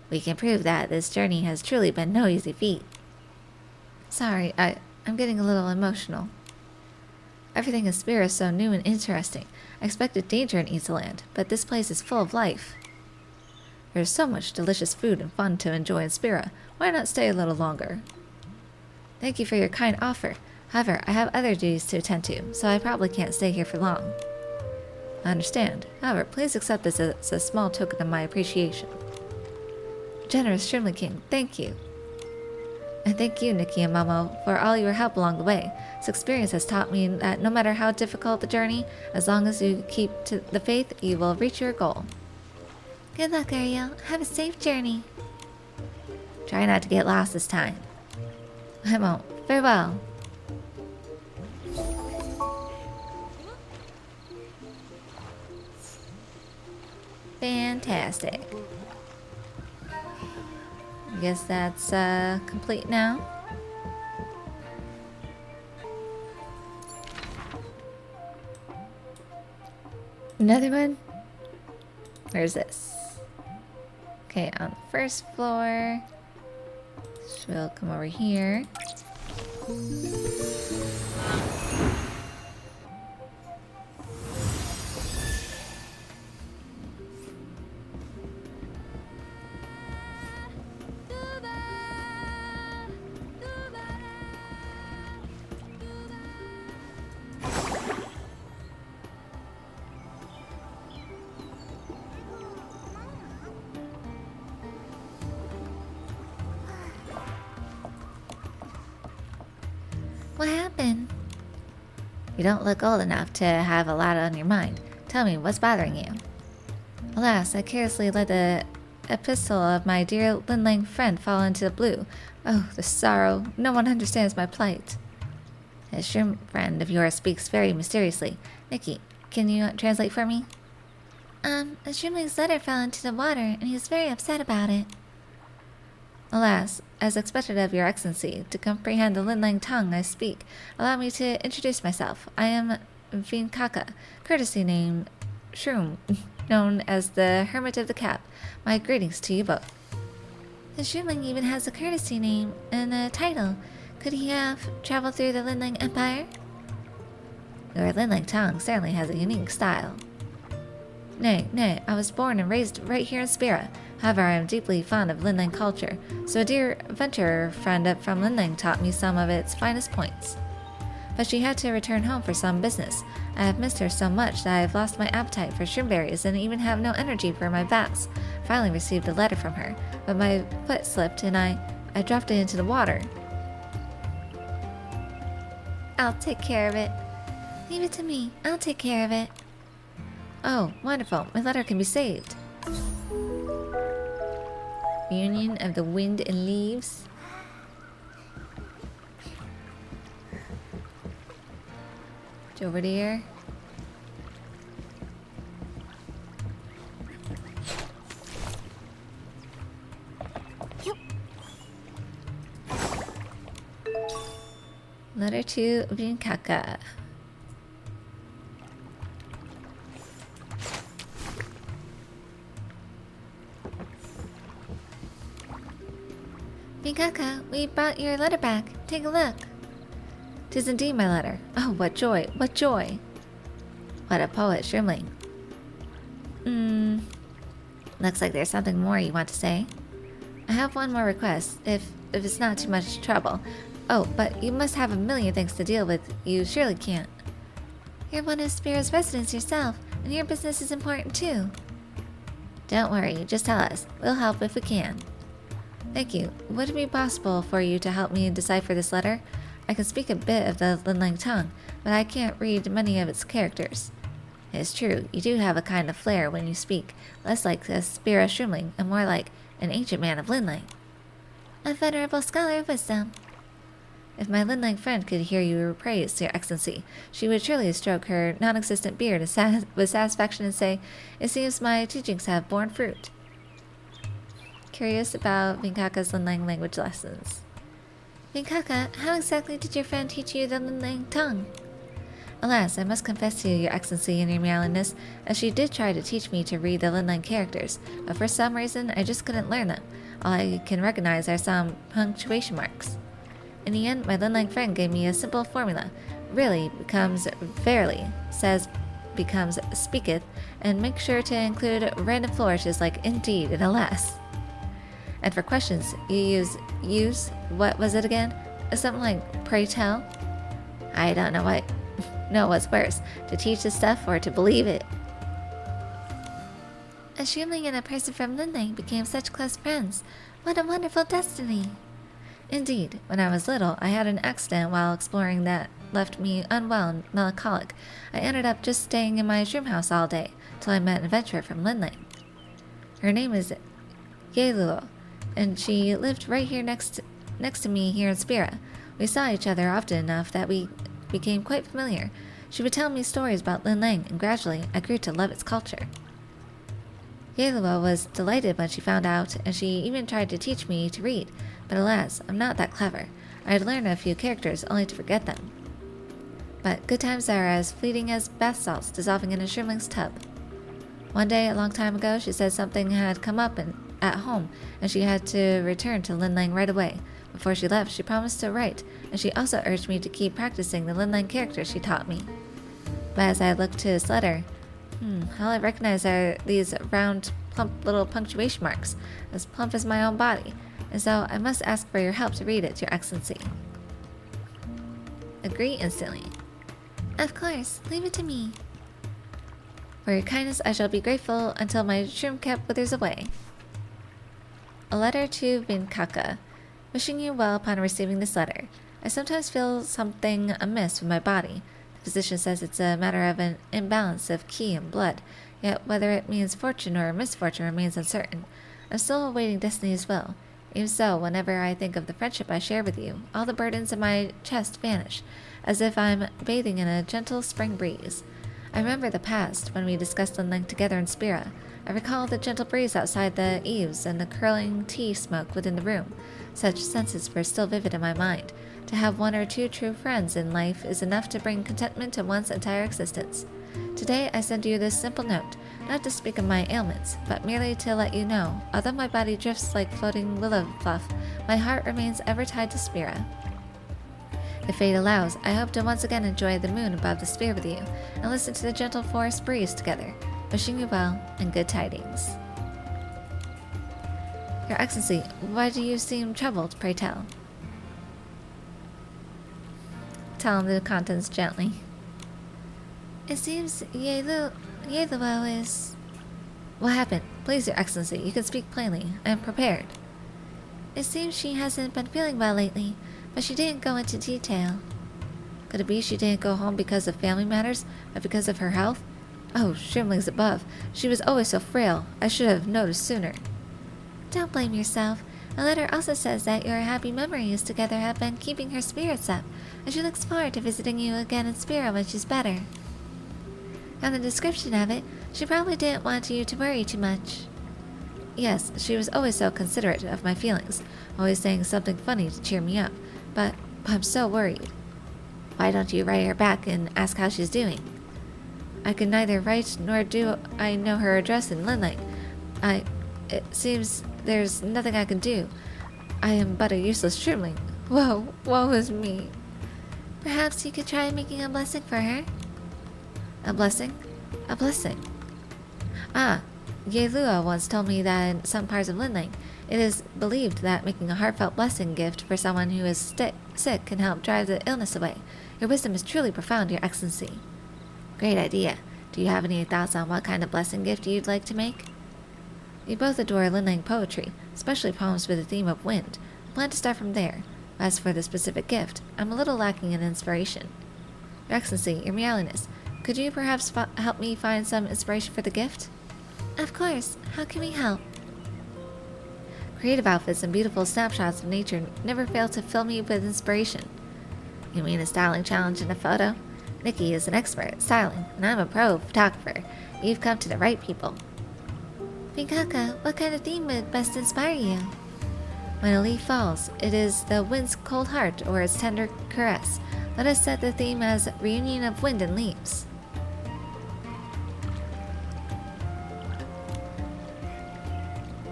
We can prove that this journey has truly been no easy feat. Sorry, I'm getting a little emotional. Everything in Spira is so new and interesting. I expected danger in Easterland, but this place is full of life. There's so much delicious food and fun to enjoy in Spira. Why not stay a little longer? Thank you for your kind offer. However, I have other duties to attend to, so I probably can't stay here for long. I understand. However, please accept this as a small token of my appreciation. Generous Shrimling King, thank you. And thank you, Nikki and Momo, for all your help along the way. This experience has taught me that no matter how difficult the journey, as long as you keep to the faith, you will reach your goal. Good luck, Ariel. Have a safe journey. Try not to get lost this time. I won't. Farewell. Fantastic. I guess that's complete now. Another one? Where's this? Okay, on the first floor. So we'll come over here. What happened? You don't look old enough to have a lot on your mind. Tell me, what's bothering you? Alas, I carelessly let the epistle of my dear Linlang friend fall into the blue. Oh, the sorrow. No one understands my plight. A shrimp friend of yours speaks very mysteriously. Nikki, can you translate for me? A shrimpling's letter fell into the water, and he was very upset about it. Alas, as expected of your excellency, to comprehend the Linlang tongue I speak, allow me to introduce myself. I am Vinkaka, courtesy name Shroom, known as the Hermit of the Cap. My greetings to you both. The Shroomling even has a courtesy name and a title. Could he have traveled through the Linlang Empire? Your Linlang tongue certainly has a unique style. Nay, I was born and raised right here in Spira. However, I am deeply fond of Linlang culture, so a dear adventurer friend up from Linlang taught me some of its finest points. But she had to return home for some business. I have missed her so much that I have lost my appetite for shroomberries and even have no energy for my baths. Finally received a letter from her, but my foot slipped and I dropped it into the water. I'll take care of it. Leave it to me. I'll take care of it. Oh, wonderful. My letter can be saved. Reunion of the Wind and Leaves. Over here. Letter to Vinkaka. Vinkaka, we brought your letter back. Take a look. 'Tis indeed my letter. Oh, what joy, what joy. What a poet, Shrimling. Looks like there's something more you want to say. I have one more request, if it's not too much trouble. Oh, but you must have a million things to deal with. You surely can't. You're one of Spira's residents yourself, and your business is important too. Don't worry, just tell us. We'll help if we can. Thank you. Would it be possible for you to help me decipher this letter? I can speak a bit of the Linlang tongue, but I can't read many of its characters. It is true, you do have a kind of flair when you speak, less like a Spira Shrimling and more like an ancient man of Linlang. A venerable scholar of wisdom. If my Linlang friend could hear you praise, Your Excellency, she would surely stroke her non-existent beard with satisfaction and say, "It seems my teachings have borne fruit." Curious about Vinkaka's Linlang language lessons. Vinkaka, how exactly did your friend teach you the Linlang tongue? Alas, I must confess to you, Your Excellency and Your Meowliness, as she did try to teach me to read the Linlang characters, but for some reason I just couldn't learn them. All I can recognize are some punctuation marks. In the end, my Linlang friend gave me a simple formula. Really becomes verily, says becomes speaketh, and make sure to include random flourishes like indeed and alas. And for questions, you use what was it again? Something like pray tell? I don't know what's worse, to teach this stuff or to believe it. A Shrimling and a person from Linlang became such close friends. What a wonderful destiny! Indeed, when I was little, I had an accident while exploring that left me unwell and melancholic. I ended up just staying in my shroom house all day, till I met an adventurer from Linlang. Her name is Yeluo, and she lived right here next to me here in Spira. We saw each other often enough that we became quite familiar. She would tell me stories about Linlang, and gradually I grew to love its culture. Yeluo was delighted when she found out, and she even tried to teach me to read, but alas, I'm not that clever. I had learned a few characters only to forget them. But good times are as fleeting as bath salts dissolving in a shrimling's tub. One day, a long time ago, she said something had come up at home, and she had to return to Linlang right away. Before she left, she promised to write, and she also urged me to keep practicing the Linlang characters she taught me. But as I looked to this letter, all I recognize are these round, plump little punctuation marks, as plump as my own body, and so I must ask for your help to read it, Your Excellency. Agree instantly. Of course, leave it to me. For your kindness, I shall be grateful until my shroom cap withers away. A letter to Vinkaka. Wishing you well upon receiving this letter. I sometimes feel something amiss with my body. The physician says it's a matter of an imbalance of ki and blood, yet whether it means fortune or misfortune remains uncertain. I'm still awaiting destiny's will. Even so, whenever I think of the friendship I share with you, all the burdens in my chest vanish, as if I'm bathing in a gentle spring breeze. I remember the past, when we discussed Linlang together in Spira. I recall the gentle breeze outside the eaves and the curling tea smoke within the room. Such senses were still vivid in my mind. To have one or two true friends in life is enough to bring contentment to one's entire existence. Today I send you this simple note, not to speak of my ailments, but merely to let you know, although my body drifts like floating willow fluff, my heart remains ever tied to Spira. If fate allows, I hope to once again enjoy the moon above the sphere with you, and listen to the gentle forest breeze together. Wishing you well, and good tidings. Your Excellency, why do you seem troubled, pray tell? Tell him the contents gently. It seems Yeluo is... What happened? Please, Your Excellency, you can speak plainly. I am prepared. It seems she hasn't been feeling well lately, but she didn't go into detail. Could it be she didn't go home because of family matters, or because of her health? Oh, shrimlings above. She was always so frail. I should have noticed sooner. Don't blame yourself. The letter also says that your happy memories together have been keeping her spirits up, and she looks forward to visiting you again in spirit when she's better. From the description of it, she probably didn't want you to worry too much. Yes, she was always so considerate of my feelings, always saying something funny to cheer me up, but I'm so worried. Why don't you write her back and ask how she's doing? I can neither write nor do I know her address in Linlake. It seems there's nothing I can do. I am but a useless shrimpling. Woe is me. Perhaps you could try making a blessing for her? A blessing? A blessing. Ah, Yelua once told me that in some parts of Linlake, it is believed that making a heartfelt blessing gift for someone who is sick can help drive the illness away. Your wisdom is truly profound, Your Excellency. Great idea. Do you have any thoughts on what kind of blessing gift you'd like to make? We both adore Linlake poetry, especially poems with the theme of wind. I plan to start from there. As for the specific gift, I'm a little lacking in inspiration. Your Excellency, Your Meowliness, could you perhaps help me find some inspiration for the gift? Of course. How can we help? Creative outfits and beautiful snapshots of nature never fail to fill me with inspiration. You mean a styling challenge in a photo? Nikki is an expert at styling, and I'm a pro photographer. You've come to the right people. Pinkaka, what kind of theme would best inspire you? When a leaf falls, it is the wind's cold heart or its tender caress. Let us set the theme as reunion of wind and leaves.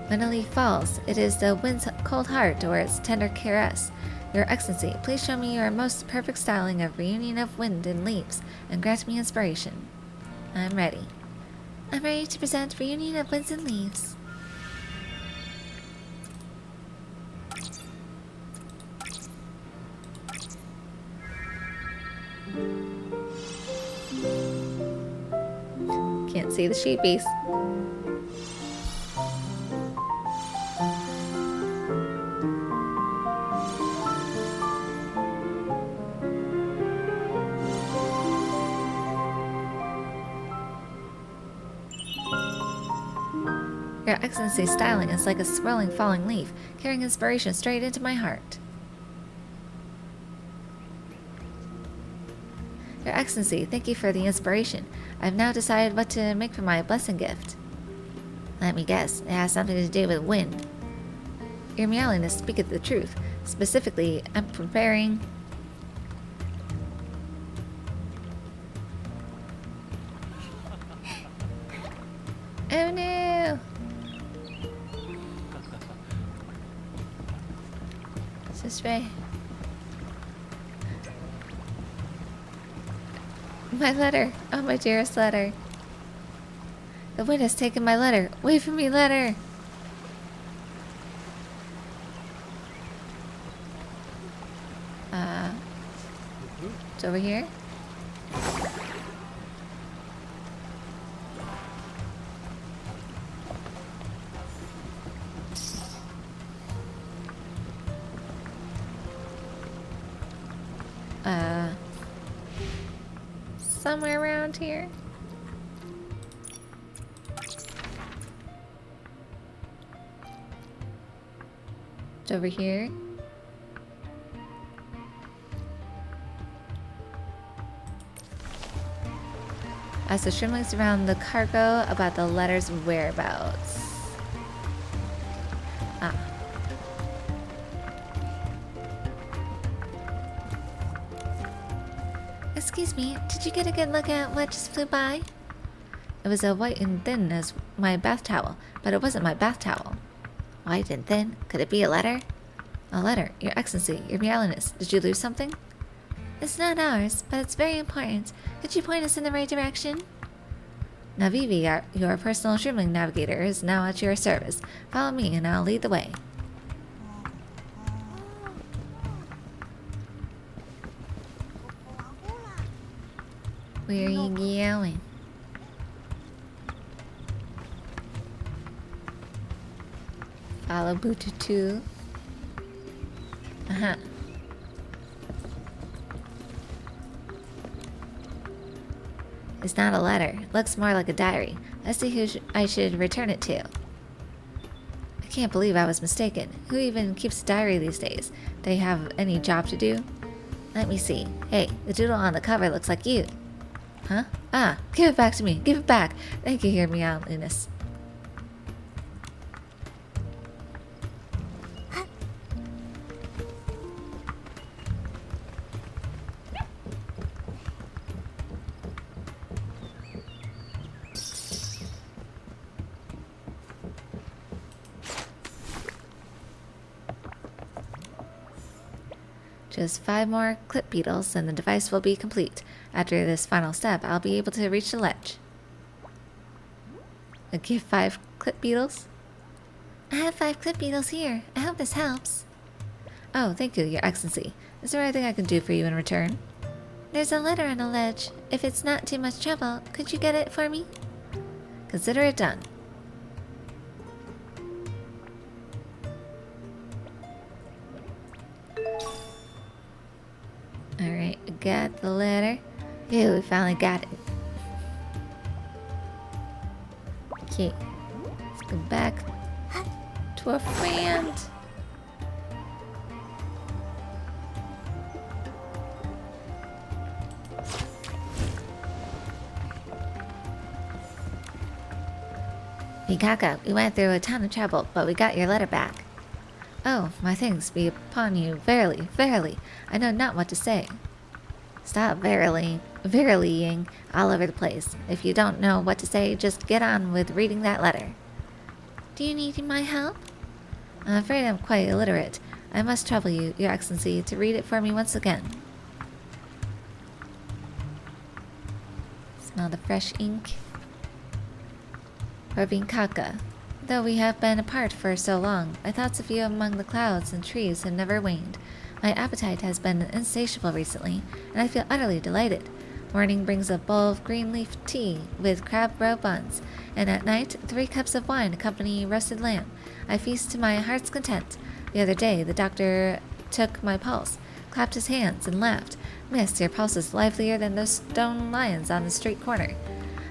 When a leaf falls, it is the wind's cold heart or its tender caress. Your Excellency, please show me your most perfect styling of reunion of wind and leaves, and grant me inspiration. I'm ready. I'm ready to present reunion of winds and leaves. Can't see the sheepies. Your Excellency's styling is like a swirling falling leaf, carrying inspiration straight into my heart. Your Excellency, thank you for the inspiration. I've now decided what to make for my blessing gift. Let me guess, it has something to do with wind. Your Meowliness speaketh the truth. Specifically, I'm preparing... Oh no! Is this right? My letter! Oh, my dearest letter. The wind has taken my letter. Wait for me, letter! It's over here. Somewhere around here. It's over here. Ask the shrimplings around the cargo about the letter's whereabouts. Ah. Excuse me, did you get a good look at what just flew by? It was as white and thin as my bath towel, but it wasn't my bath towel. White and thin? Could it be a letter? A letter, Your Excellency, Your Meowliness. Did you lose something? It's not ours, but it's very important. Could you point us in the right direction? Navivi, your personal shrimpling navigator, is now at your service. Follow me and I'll lead the way. Where are you going? Follow Bututu. Uh-huh. It's not a letter. It looks more like a diary. Let's see who I should return it to. I can't believe I was mistaken. Who even keeps a diary these days? They have any job to do? Let me see. Hey, the doodle on the cover looks like you. Huh? Ah, give it back to me. Give it back. Thank you, hear me out, Linus. Just 5 more clip beetles and the device will be complete. After this final step, I'll be able to reach the ledge. Okay, 5 clip beetles? I have 5 clip beetles here. I hope this helps. Oh, thank you, Your Excellency. Is there anything I can do for you in return? There's a letter on a ledge. If it's not too much trouble, could you get it for me? Consider it done. Alright, I got the letter. Ew, we finally got it. Okay, let's go back to our friend. Mikaka, we went through a ton of trouble, but we got your letter back. Oh, my thanks be upon you, verily, verily. I know not what to say. Stop verilying all over the place. If you don't know what to say, just get on with reading that letter. Do you need my help? I'm afraid I'm quite illiterate. I must trouble you, Your Excellency, to read it for me once again. Smell the fresh ink. For Mikaka. Though we have been apart for so long, my thoughts of you among the clouds and trees have never waned. My appetite has been insatiable recently, and I feel utterly delighted. Morning brings a bowl of green leaf tea with crab roe buns, and at night 3 cups of wine accompany roasted lamb. I feast to my heart's content. The other day the doctor took my pulse, clapped his hands, and laughed. Miss, your pulse is livelier than those stone lions on the street corner.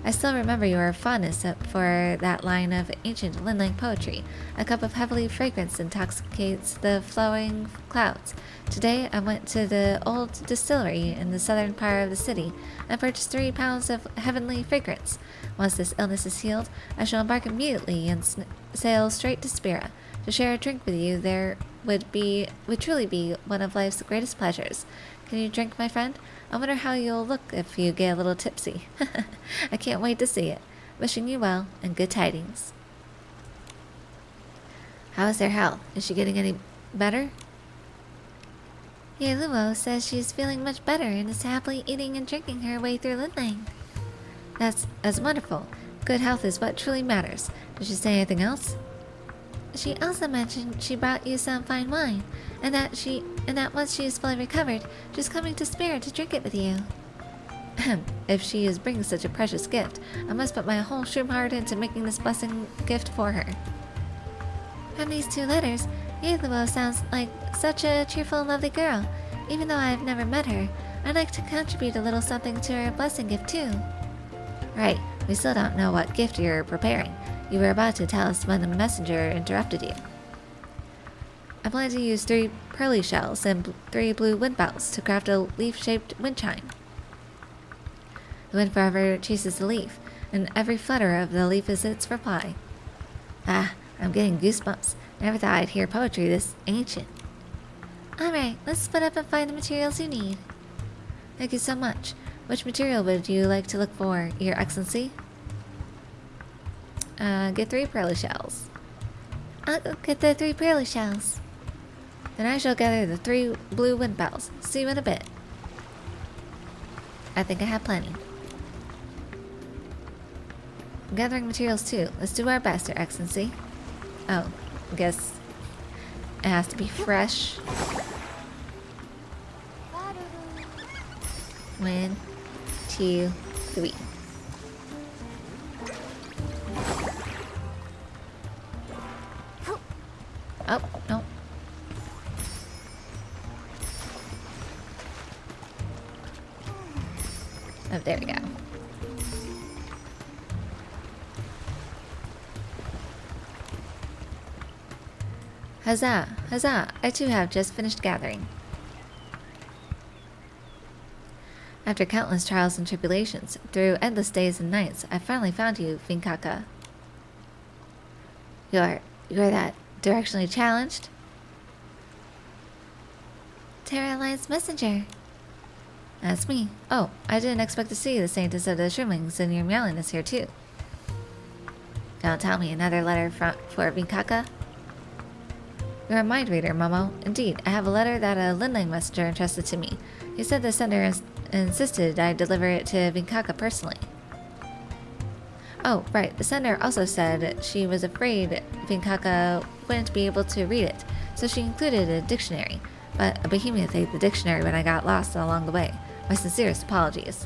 I still remember your fondness for that line of ancient Linlang poetry. A cup of heavily fragrance intoxicates the flowing clouds. Today I went to the old distillery in the southern part of the city and purchased 3 pounds of heavenly fragrance. Once this illness is healed, I shall embark immediately and sail straight to Spira. To share a drink with you there would truly be one of life's greatest pleasures. Can you drink, my friend? I wonder how you'll look if you get a little tipsy. I can't wait to see it. Wishing you well and good tidings. How is their health? Is she getting any better? Luo says she's feeling much better and is happily eating and drinking her way through Linlang. That's wonderful. Good health is what truly matters. Did she say anything else? She also mentioned she brought you some fine wine, and that once she is fully recovered, she's coming to Spira to drink it with you. If she is bringing such a precious gift, I must put my whole shroom heart into making this blessing gift for her. From these 2 letters, Luo sounds like such a cheerful and lovely girl. Even though I have never met her, I'd like to contribute a little something to her blessing gift too. Right, we still don't know what gift you're preparing. You were about to tell us when the messenger interrupted you. I plan to use 3 pearly shells and 3 blue wind bells to craft a leaf-shaped wind chime. The wind forever chases the leaf, and every flutter of the leaf is its reply. Ah, I'm getting goosebumps. Never thought I'd hear poetry this ancient. Alright, let's split up and find the materials you need. Thank you so much. Which material would you like to look for, Your Excellency? Get 3 pearly shells. I'll go get the 3 pearly shells. Then I shall gather the 3 blue wind bells. See you in a bit. I think I have plenty. I'm gathering materials too. Let's do our best, Your Excellency. Oh, I guess it has to be fresh. 1, 2, 3. Oh, no. Oh, there we go. Huzzah! Huzzah! I too have just finished gathering. After countless trials and tribulations, through endless days and nights, I finally found you, Vinkaka. You're that directionally challenged? Terra Alliance messenger. That's me. Oh, I didn't expect to see the saintess of the shrimlings and your meowliness here too. Don't tell me another letter for Vinkaka. You're a mind reader, Momo. Indeed, I have a letter that a Linling messenger entrusted to me. He said the sender insisted I deliver it to Vinkaka personally. Oh, right. The sender also said she was afraid Vinkaka wouldn't be able to read it, so she included a dictionary. But a behemoth ate the dictionary when I got lost along the way. My sincerest apologies.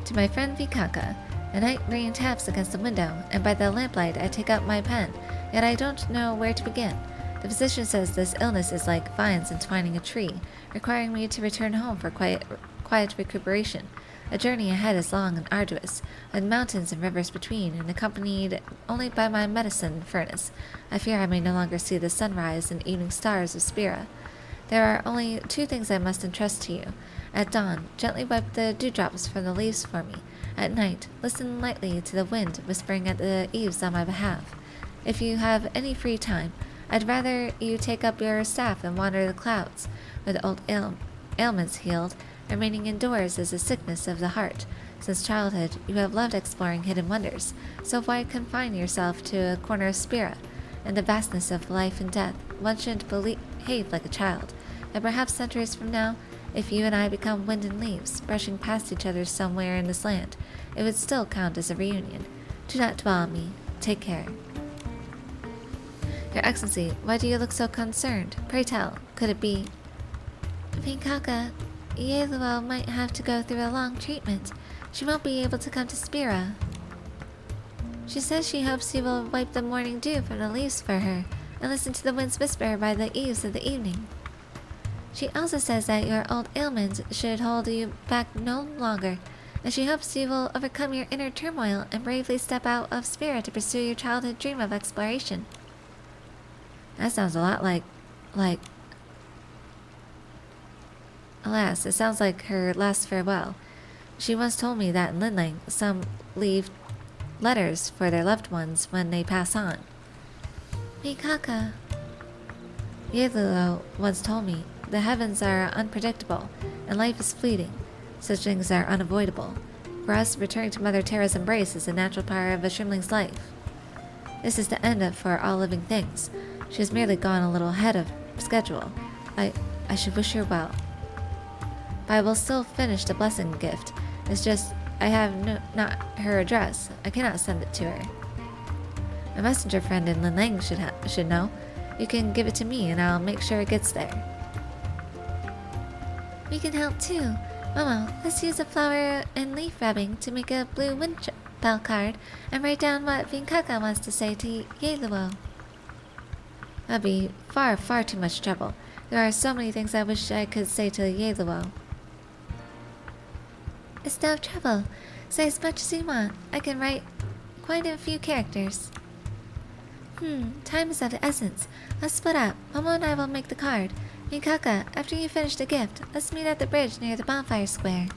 To my friend Vinkaka, the night rain taps against the window, and by the lamplight I take up my pen, yet I don't know where to begin. The physician says this illness is like vines entwining a tree, requiring me to return home for quiet recuperation. A journey ahead is long and arduous, with mountains and rivers between, and accompanied only by my medicine furnace. I fear I may no longer see the sunrise and evening stars of Spira. There are only 2 things I must entrust to you. At dawn, gently wipe the dewdrops from the leaves for me. At night, listen lightly to the wind whispering at the eaves on my behalf. If you have any free time, I'd rather you take up your staff and wander the clouds. With old ailments healed, remaining indoors is a sickness of the heart. Since childhood, you have loved exploring hidden wonders, so why confine yourself to a corner of Spira? In the vastness of life and death, one shouldn't behave like a child. And perhaps centuries from now, if you and I become wind and leaves, brushing past each other somewhere in this land, it would still count as a reunion. Do not dwell on me. Take care. Your Excellency, why do you look so concerned? Pray tell, could it be... Vinkaka, Yeluo might have to go through a long treatment. She won't be able to come to Spira. She says she hopes you will wipe the morning dew from the leaves for her, and listen to the winds whisper by the eaves of the evening. She also says that your old ailments should hold you back no longer, and she hopes you will overcome your inner turmoil and bravely step out of Spira to pursue your childhood dream of exploration. That sounds a lot like... Alas, it sounds like her last farewell. She once told me that in Linling, some leave letters for their loved ones when they pass on. Mikaka. Yeluo once told me, the heavens are unpredictable, and life is fleeting. Such things are unavoidable. For us, returning to Mother Terra's embrace is a natural part of a shrimling's life. This is the end for all living things. She has merely gone a little ahead of schedule. I should wish her well. But I will still finish the blessing gift. It's just, I have not her address. I cannot send it to her. My messenger friend in Linlang should know. You can give it to me and I'll make sure it gets there. We can help too. Momo, let's use a flower and leaf rubbing to make a blue wind bell card and write down what Vinkaka wants to say to Yeluo. That'd be far, far too much trouble. There are so many things I wish I could say to Yeluo. It's no trouble. Say as much as you want. I can write quite a few characters. Time is of the essence. Let's split up. Momo and I will make the card. Mikaka, after you finish the gift, let's meet at the bridge near the bonfire square.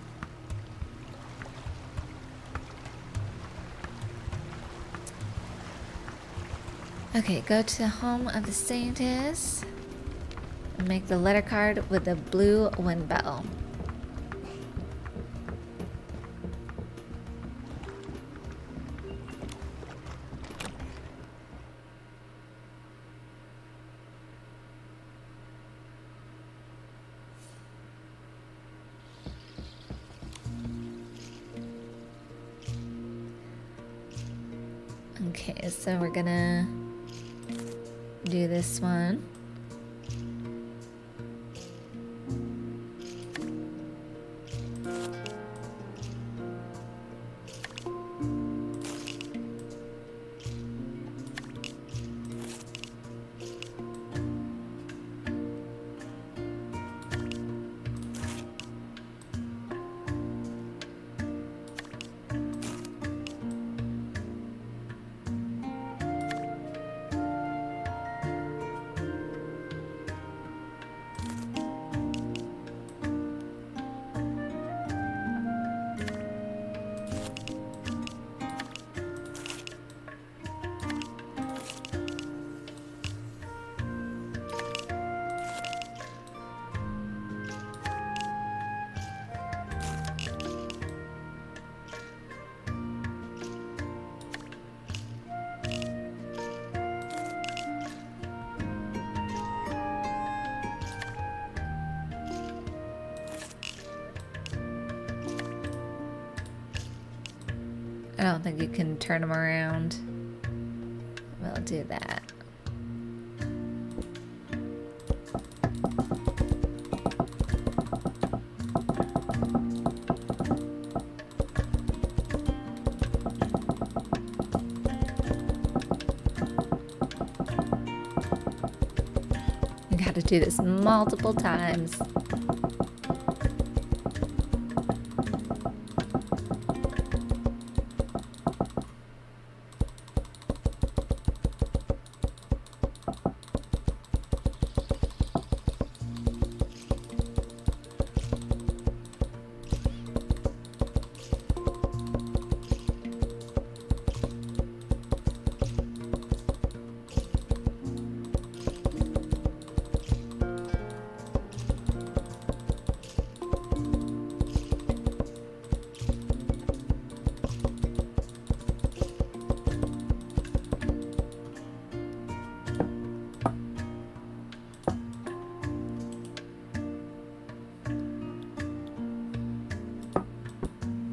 Okay, go to the home of the saintess and make the letter card with the blue wind bell. Okay, so we're gonna do this one. I don't think you can turn them around. We'll do that. You gotta do this multiple times.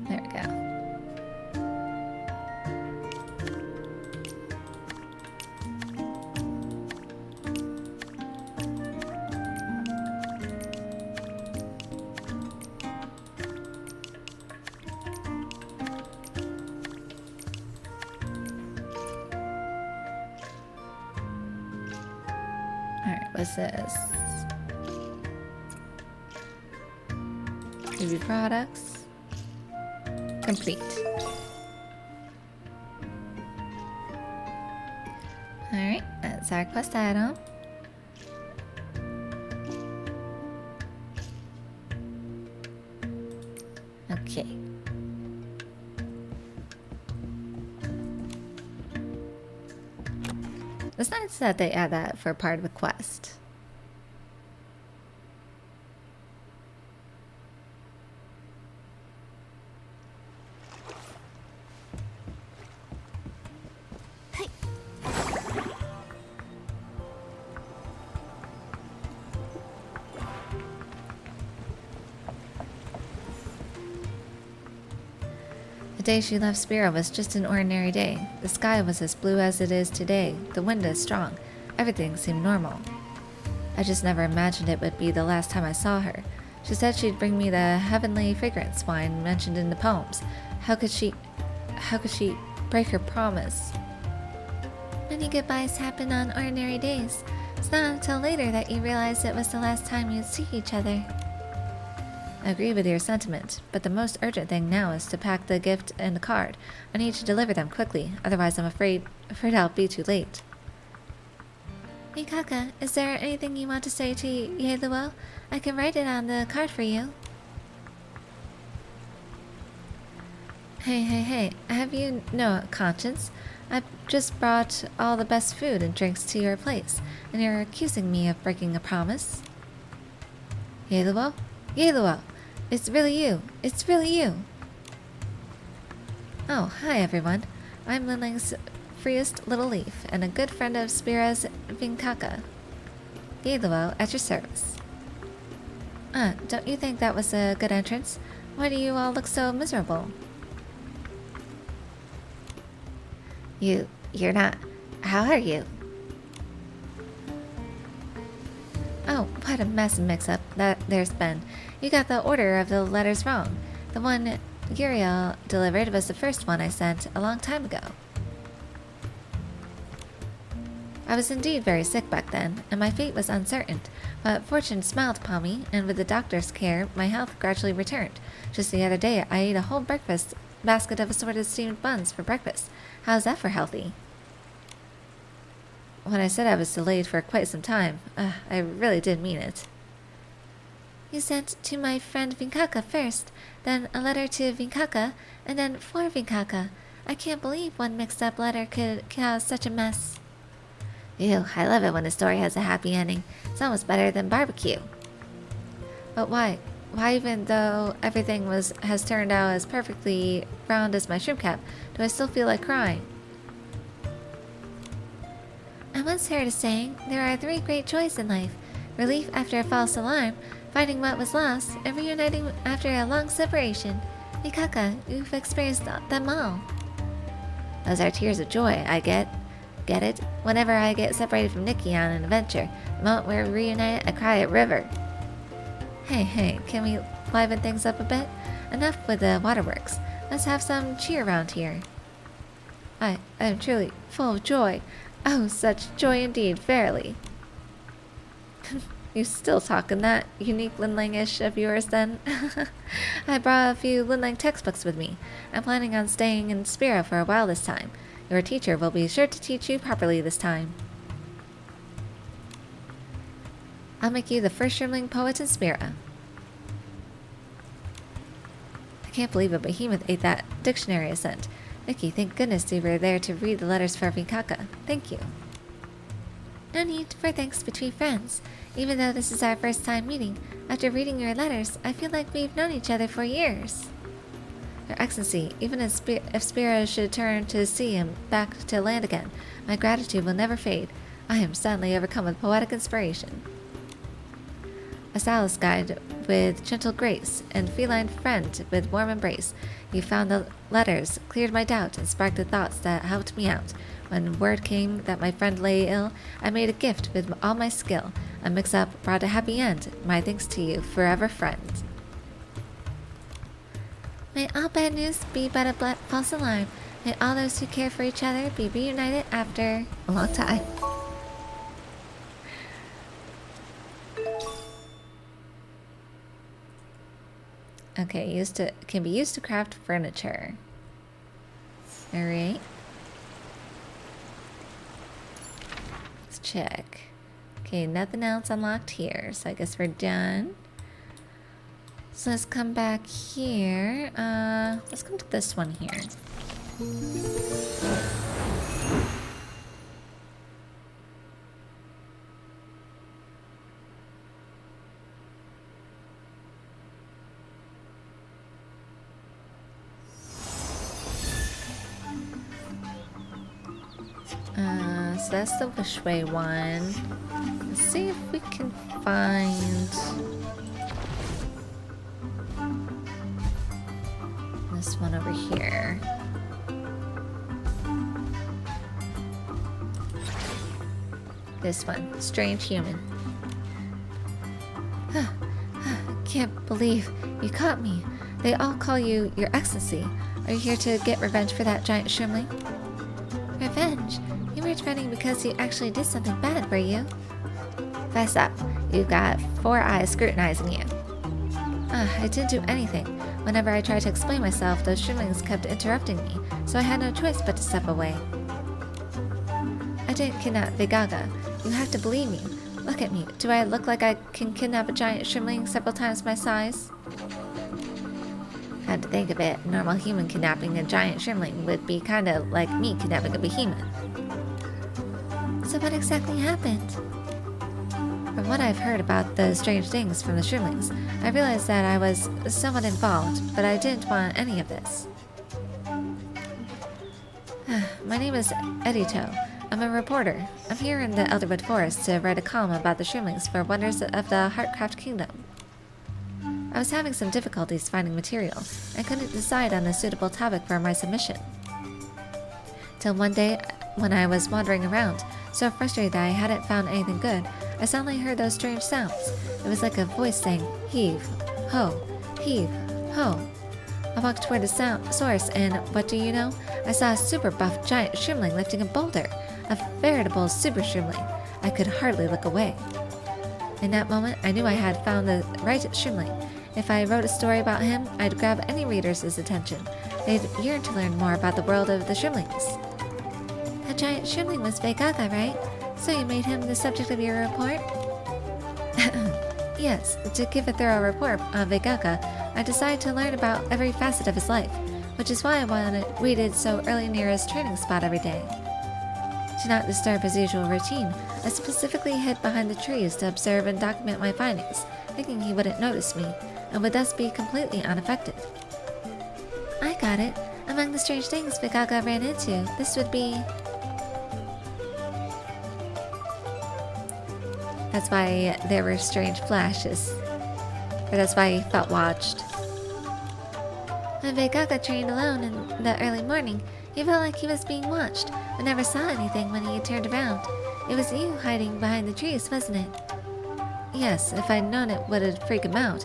There we go. Alright, what's this? Review products. Complete. Alright, that's our quest item. Okay. It's nice that they add that for part of the quest. The day she left Spira was just an ordinary day. The sky was as blue as it is today. The wind is strong. Everything seemed normal. I just never imagined it would be the last time I saw her. She said she'd bring me the heavenly fragrance wine mentioned in the poems. How could she break her promise? Many goodbyes happen on ordinary days. It's not until later that you realize it was the last time you'd see each other. I agree with your sentiment, but the most urgent thing now is to pack the gift and the card. I need to deliver them quickly, otherwise I'm afraid I'll be too late. Mikaka, is there anything you want to say to Yeluo? I can write it on the card for you. Hey, have you no conscience? I've just brought all the best food and drinks to your place, and you're accusing me of breaking a promise? Yeluo? It's really you. Oh, hi everyone. I'm Linling's freest little leaf, and a good friend of Spira's Vinkaka. Yeluo, at your service. Don't you think that was a good entrance? Why do you all look so miserable? You're not. How are you? Oh, what a mess and mix-up that there's been. You got the order of the letters wrong. The one Uriel delivered was the first one I sent a long time ago. I was indeed very sick back then, and my fate was uncertain, but fortune smiled upon me, and with the doctor's care, my health gradually returned. Just the other day, I ate a whole breakfast basket of assorted steamed buns for breakfast. How's that for healthy? When I said I was delayed for quite some time, I really did mean it. You sent to my friend Vinkaka first, then a letter to Vinkaka, and then for Vinkaka. I can't believe one mixed-up letter could cause such a mess. Ew, I love it when a story has a happy ending. It's almost better than barbecue. But why? Why, even though everything has turned out as perfectly round as my shrimp cap, do I still feel like crying? I once heard a saying, there are 3 great joys in life. Relief after a false alarm, finding what was lost, and reuniting after a long separation. Mikaka, you've experienced them all. Those are tears of joy I get. Get it? Whenever I get separated from Nikki on an adventure, the moment we're reunited, I cry at river. Hey, can we liven things up a bit? Enough with the waterworks. Let's have some cheer around here. I am truly full of joy. Oh, such joy indeed, verily. You still talking that unique Linlangish of yours, then? I brought a few Linlang textbooks with me. I'm planning on staying in Spira for a while this time. Your teacher will be sure to teach you properly this time. I'll make you the first Shrimling poet in Spira. I can't believe a behemoth ate that dictionary I sent. Nikki, thank goodness you were there to read the letters for Vikaka. Thank you. No need for thanks between friends. Even though this is our first time meeting, after reading your letters, I feel like we've known each other for years. Your Excellency, even if Spira should turn to sea and back to land again, my gratitude will never fade. I am suddenly overcome with poetic inspiration. A solace guide with gentle grace, and feline friend with warm embrace. You found the letters, cleared my doubt, and sparked the thoughts that helped me out. When word came that my friend lay ill, I made a gift with all my skill. A mix-up brought a happy end. My thanks to you, forever friend. May all bad news be but a false alarm. May all those who care for each other be reunited after a long time. Okay, can be used to craft furniture. Alright. Let's check. Okay, nothing else unlocked here, so I guess we're done. So let's come back here. Let's come to this one here. So that's the Wishway one. Let's see if we can find this one over here. This one, strange human. Can't believe you caught me. They all call you Your Excellency. Are you here to get revenge for that giant shrimling? Revenge? You weren't running because you actually did something bad, were you? Fess up. You've got 4 eyes scrutinizing you. I didn't do anything. Whenever I tried to explain myself, those shrimlings kept interrupting me, so I had no choice but to step away. I didn't kidnap Vigaga. You have to believe me. Look at me. Do I look like I can kidnap a giant shrimling several times my size? Had to think of it. Normal human kidnapping a giant shrimling would be kinda like me kidnapping a behemoth. So what exactly happened? From what I've heard about the strange things from the shrimlings, I realized that I was somewhat involved, but I didn't want any of this. My name is Edito. I'm a reporter. I'm here in the Elderwood Forest to write a column about the shrimlings for Wonders of the Heartcraft Kingdom. I was having some difficulties finding material. I couldn't decide on a suitable topic for my submission. Till one day, when I was wandering around, so frustrated that I hadn't found anything good, I suddenly heard those strange sounds. It was like a voice saying, heave, ho, heave, ho. I walked toward the source, and what do you know? I saw a super buff giant shrimling lifting a boulder. A veritable super shrimling. I could hardly look away. In that moment, I knew I had found the right shrimling. If I wrote a story about him, I'd grab any reader's attention. They'd yearn to learn more about the world of the shrimlings. The giant shrimling was Veigaga, right? So you made him the subject of your report? Yes, to give a thorough report on Veigaga, I decided to learn about every facet of his life, which is why I waited so early near his training spot every day. To not disturb his usual routine, I specifically hid behind the trees to observe and document my findings, thinking he wouldn't notice me, and would thus be completely unaffected. I got it. Among the strange things Veigaga ran into, this would be... That's why there were strange flashes. Or that's why he felt watched. When Veigaga trained alone in the early morning, He felt like he was being watched, but never saw anything when he turned around. It was you hiding behind the trees, wasn't it? Yes, if I'd known it would freak him out,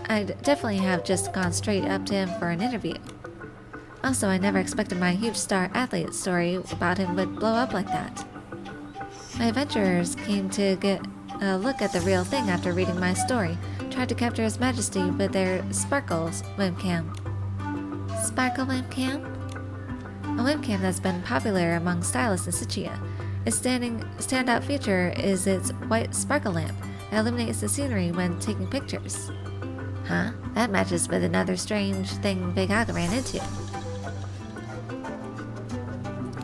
I'd definitely have just gone straight up to him for an interview. Also, I never expected my huge star athlete story about him would blow up like that. My adventurers came to get a look at the real thing after reading my story, tried to capture His Majesty with their Sparkles webcam. Sparkle webcam? A webcam that's been popular among stylists in Sichia. Its standout feature is its white sparkle lamp that illuminates the scenery when taking pictures. Huh? That matches with another strange thing Vegeta ran into.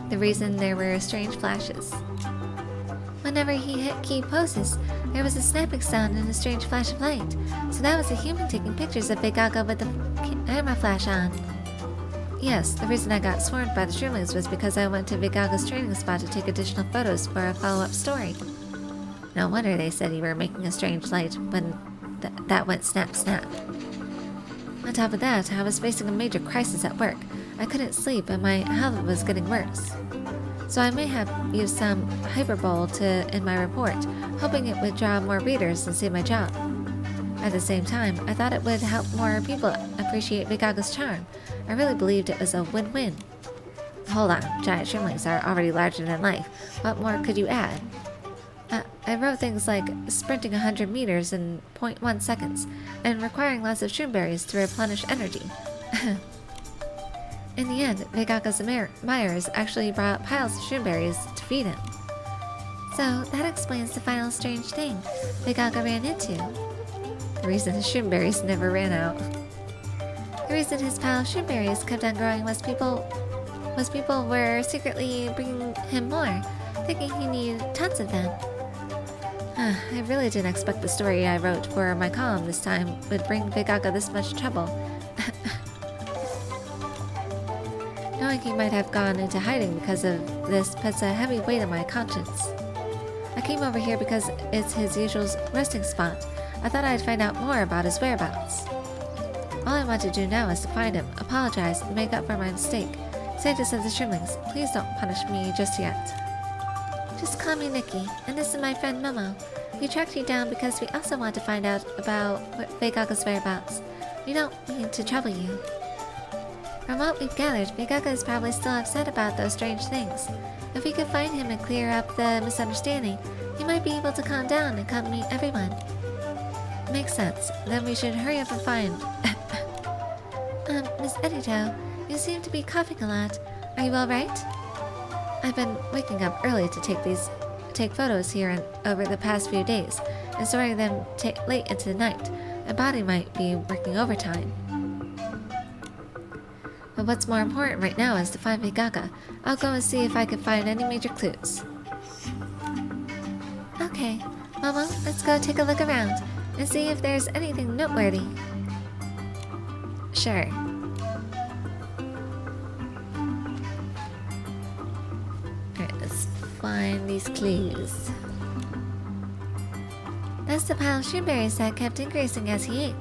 The reason there were strange flashes. Whenever he hit key poses, there was a snapping sound and a strange flash of light. So that was a human taking pictures of Vegeta with the camera flash on. Yes, the reason I got swarmed by the Shroomlings was because I went to Vegeta's training spot to take additional photos for a follow-up story. No wonder they said you were making a strange light when that went snap snap. On top of that, I was facing a major crisis at work. I couldn't sleep and my health was getting worse. So I may have used some hyperbole in my report, hoping it would draw more readers and save my job. At the same time, I thought it would help more people appreciate Vegeta's charm. I really believed it was a win-win. Hold on, giant shrimlings are already larger than life. What more could you add? I wrote things like sprinting 100 meters in 0.1 seconds, and requiring lots of shroomberries to replenish energy. In the end, Vegeta's admirers actually brought piles of shroomberries to feed him. So that explains the final strange thing Vegeta ran into. The reason his shroomberries never ran out. The reason his pile of shroomberries kept on growing was people were secretly bringing him more, thinking he needed tons of them. I really didn't expect the story I wrote for my column this time would bring Vegeta this much trouble. Knowing he might have gone into hiding because of this puts a heavy weight on my conscience. I came over here because it's his usual resting spot. I thought I'd find out more about his whereabouts. All I want to do now is to find him, apologize, and make up for my mistake. Sages of the Shrimlings, please don't punish me just yet. Just call me Nikki, and this is my friend Momo. We tracked you down because we also want to find out about Vegeta's whereabouts. We don't mean to trouble you. From what we've gathered, Vegeta is probably still upset about those strange things. If we could find him and clear up the misunderstanding, he might be able to calm down and come meet everyone. Makes sense. Then we should hurry up and find... Miss Edito, you seem to be coughing a lot. Are you alright? I've been waking up early to take photos here and over the past few days, and storing them late into the night. My body might be working overtime. But what's more important right now is to find Vegeta. I'll go and see if I can find any major clues. Okay, Momo, let's go take a look around and see if there's anything noteworthy. Sure. Alright, let's find these clues. That's the pile of shroomberries that kept increasing as he ate.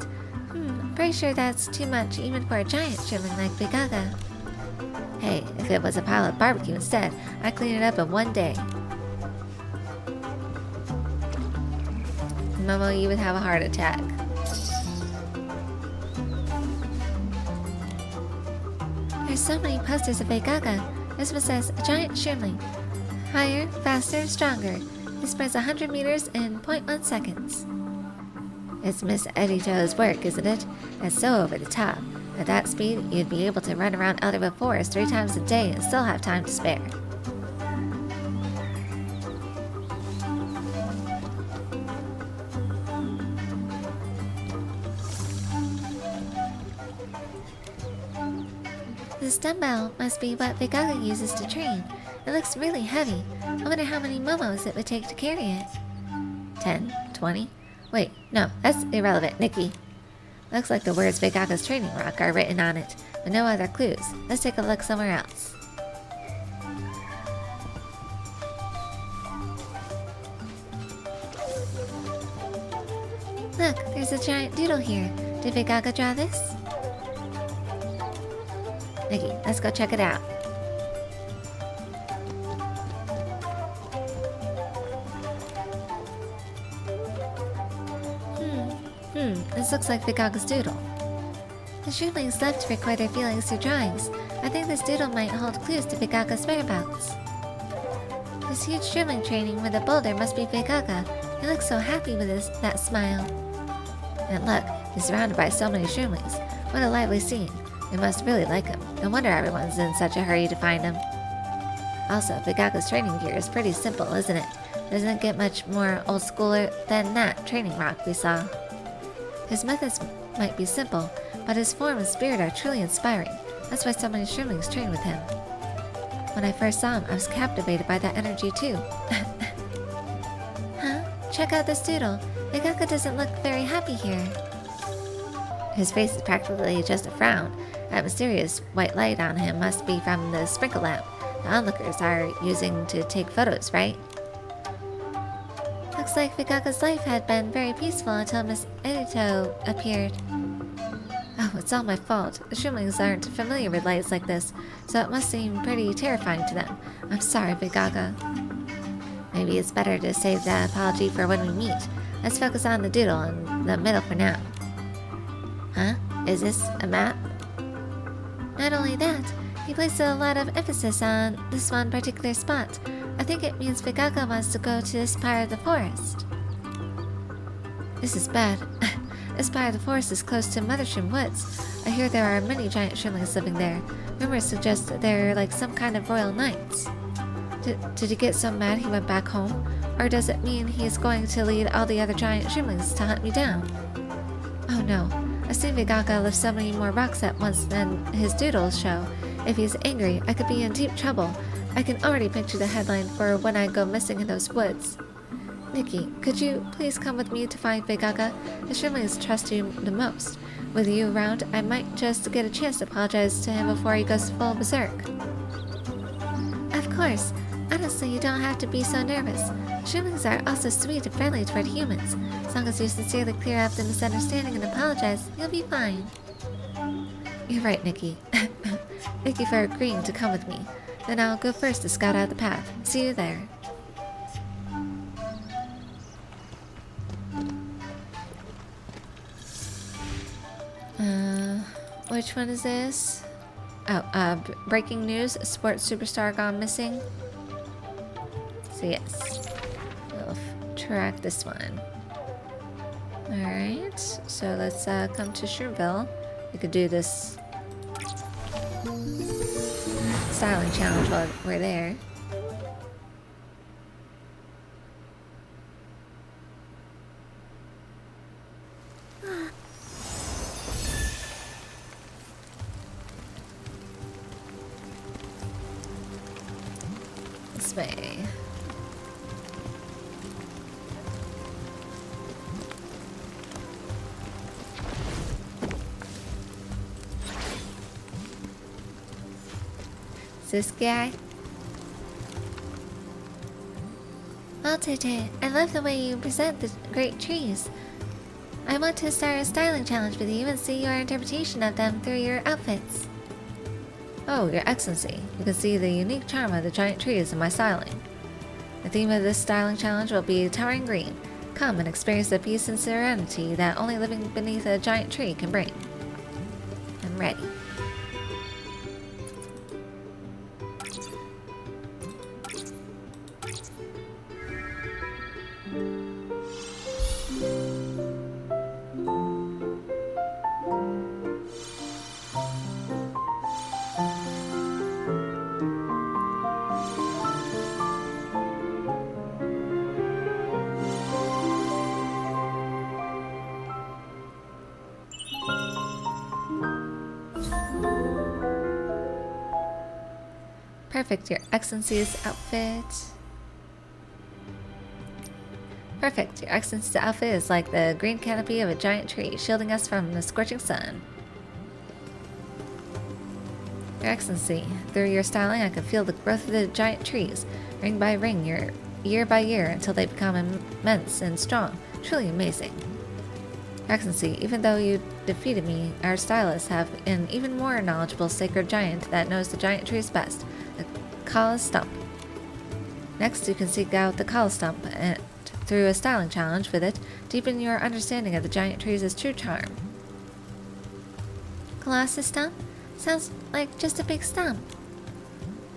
Pretty sure that's too much even for a giant shrimpling like Vegeta. Hey, if it was a pile of barbecue instead, I'd clean it up in one day. Momo, you would have a heart attack. There's so many posters of Vegeta. This one says, a giant shrimpling. Higher, faster, stronger. He spreads 100 meters in 0.1 seconds. It's Miss Edito's work, isn't it? That's so over the top. At that speed, you'd be able to run around Elderwood Forest 3 times a day and still have time to spare. This dumbbell must be what Vegeta uses to train. It looks really heavy. I wonder how many momos it would take to carry it. 10? 20? Wait, no, that's irrelevant, Nikki. Looks like the words Vegeta's training rock are written on it, but no other clues. Let's take a look somewhere else. Look, there's a giant doodle here. Did Vegeta draw this? Nikki, let's go check it out. This looks like Vigaga's doodle. The shroomlings love to record their feelings through drawings. I think this doodle might hold clues to Vigaga's whereabouts. This huge shroomling training with a boulder must be Vigaga. He looks so happy with that smile. And look, he's surrounded by so many shroomlings. What a lively scene. They must really like him. No wonder everyone's in such a hurry to find him. Also, Vigaga's training gear is pretty simple, isn't it? Doesn't get much more old schooler than that training rock we saw. His methods might be simple, but his form and spirit are truly inspiring. That's why so many shroomlings train with him. When I first saw him, I was captivated by that energy too. Huh? Check out this doodle. Vigaga doesn't look very happy here. His face is practically just a frown. That mysterious white light on him must be from the sprinkle lamp the onlookers are using to take photos, right? Looks like Vigaga's life had been very peaceful until Miss Edito appeared. Oh, it's all my fault. The shroomlings aren't familiar with lights like this, so it must seem pretty terrifying to them. I'm sorry, Vigaga. Maybe it's better to save the apology for when we meet. Let's focus on the doodle in the middle for now. Huh? Is this a map? Not only that, he placed a lot of emphasis on this one particular spot. I think it means Vigaga wants to go to this part of the forest. This is bad. This part of the forest is close to Mothershroom Woods. I hear there are many giant shroomlings living there. Rumors suggest that they're like some kind of royal knights. Did he get so mad he went back home? Or does it mean he's going to lead all the other giant shroomlings to hunt me down? Oh no. I've seen Vigaga lift so many more rocks at once than his doodles show. If he's angry, I could be in deep trouble. I can already picture the headline for when I go missing in those woods. Nikki, could you please come with me to find Vigaga? The shroomlings trust you the most. With you around, I might just get a chance to apologize to him before he goes full berserk. Of course. Honestly, you don't have to be so nervous. Shroomlings are also sweet and friendly toward humans. As long as you sincerely clear up the misunderstanding and apologize, you'll be fine. You're right, Nikki. Thank you for agreeing to come with me. Then I'll go first to scout out the path. See you there. Which one is this? Oh, breaking news. A sports superstar gone missing. So yes, we'll track this one. Alright, so let's come to Shroomville. We could do this styling challenge while we're there. This way. This guy? Well, Tete, I love the way you present the great trees. I want to start a styling challenge with you and see your interpretation of them through your outfits. Oh, Your Excellency, you can see the unique charm of the giant trees in my styling. The theme of this styling challenge will be Towering Green. Come and experience the peace and serenity that only living beneath a giant tree can bring. I'm ready. Perfect, Your Excellency's outfit. Perfect, Your Excellency's outfit is like the green canopy of a giant tree, shielding us from the scorching sun. Your Excellency, through your styling I can feel the growth of the giant trees, ring by ring, year by year, until they become immense and strong. Truly amazing. Your Excellency, even though you defeated me, our stylists have an even more knowledgeable sacred giant that knows the giant trees best, the Kala Stump. Next, you can seek out the Kala Stump and through a styling challenge with it, deepen your understanding of the giant tree's true charm. Colossus stump? Sounds like just a big stump.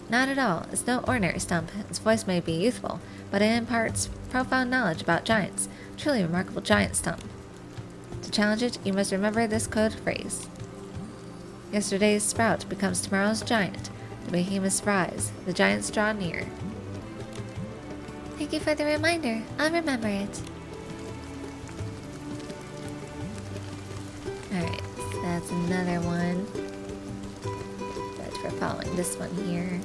Not at all. It's no ordinary stump. Its voice may be youthful, but it imparts profound knowledge about giants. Truly remarkable giant stump. To challenge it, you must remember this code phrase. Yesterday's sprout becomes tomorrow's giant. The behemoths rise. The giants draw near. Thank you for the reminder. I'll remember it. Alright, so that's another one. But we're following this one here.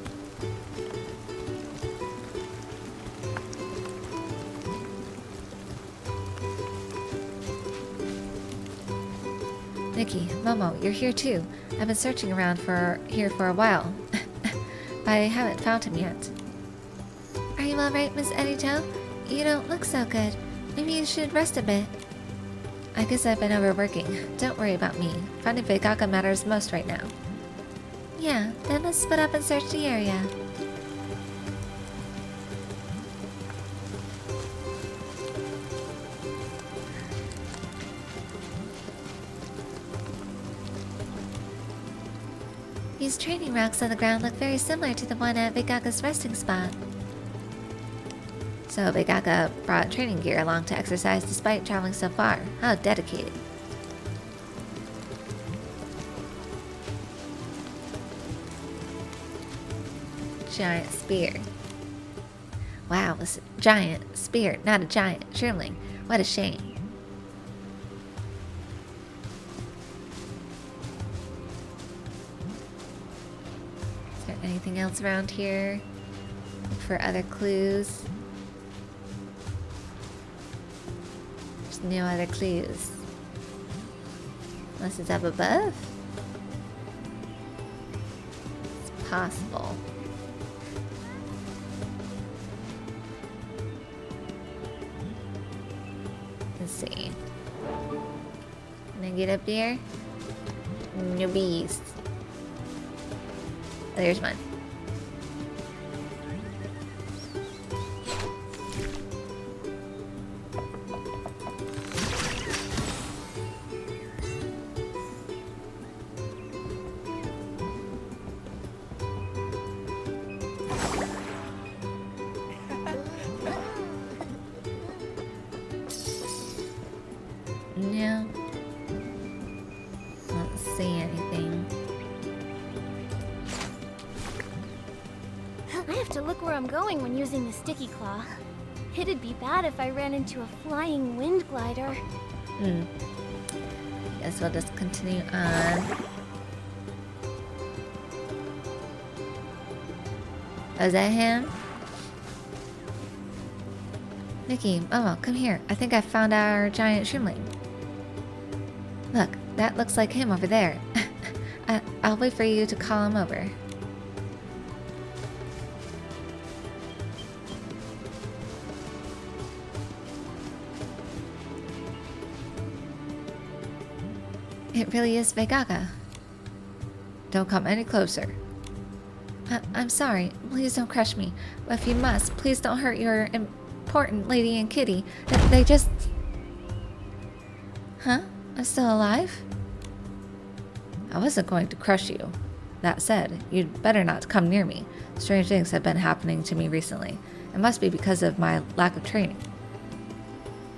Nikki, Momo, you're here too. I've been searching around here for a while. I haven't found him yet. Are you alright, Miss Edito? You don't look so good. Maybe you should rest a bit. I guess I've been overworking. Don't worry about me. Finding Veigaka matters most right now. Yeah, then let's split up and search the area. These training rocks on the ground look very similar to the one at Veigaka's resting spot. So Veigaka brought training gear along to exercise despite traveling so far. How dedicated. Giant spear. Wow, it's a giant spear, not a giant shrimpling. What a shame. Is there anything else around here? Look for other clues. There's no other clues. Unless it's up above? It's possible. Let's see. Can I get up there? No beast. Oh, there's one. No. I don't see anything. I have to look where I'm going when using the sticky claw. It'd be bad if I ran into a flying wind glider. Guess we'll just continue on. Oh, is that him? Nikki, Momo, come here. I think I found our giant shrimpling. Look, that looks like him over there. I'll wait for you to call him over. It really is Veigaka. Don't come any closer. I'm sorry. Please don't crush me. But if you must, please don't hurt your important lady and kitty. They just... Huh? I'm still alive? I wasn't going to crush you. That said, you'd better not come near me. Strange things have been happening to me recently. It must be because of my lack of training.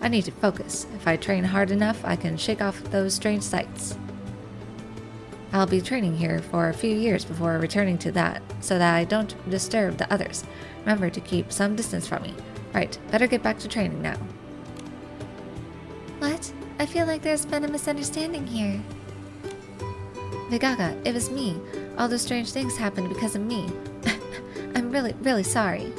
I need to focus. If I train hard enough, I can shake off those strange sights. I'll be training here for a few years before returning to that, so that I don't disturb the others. Remember to keep some distance from me. Right, better get back to training now. What? I feel like there's been a misunderstanding here. Veigaka, it was me. All those strange things happened because of me. I'm really sorry.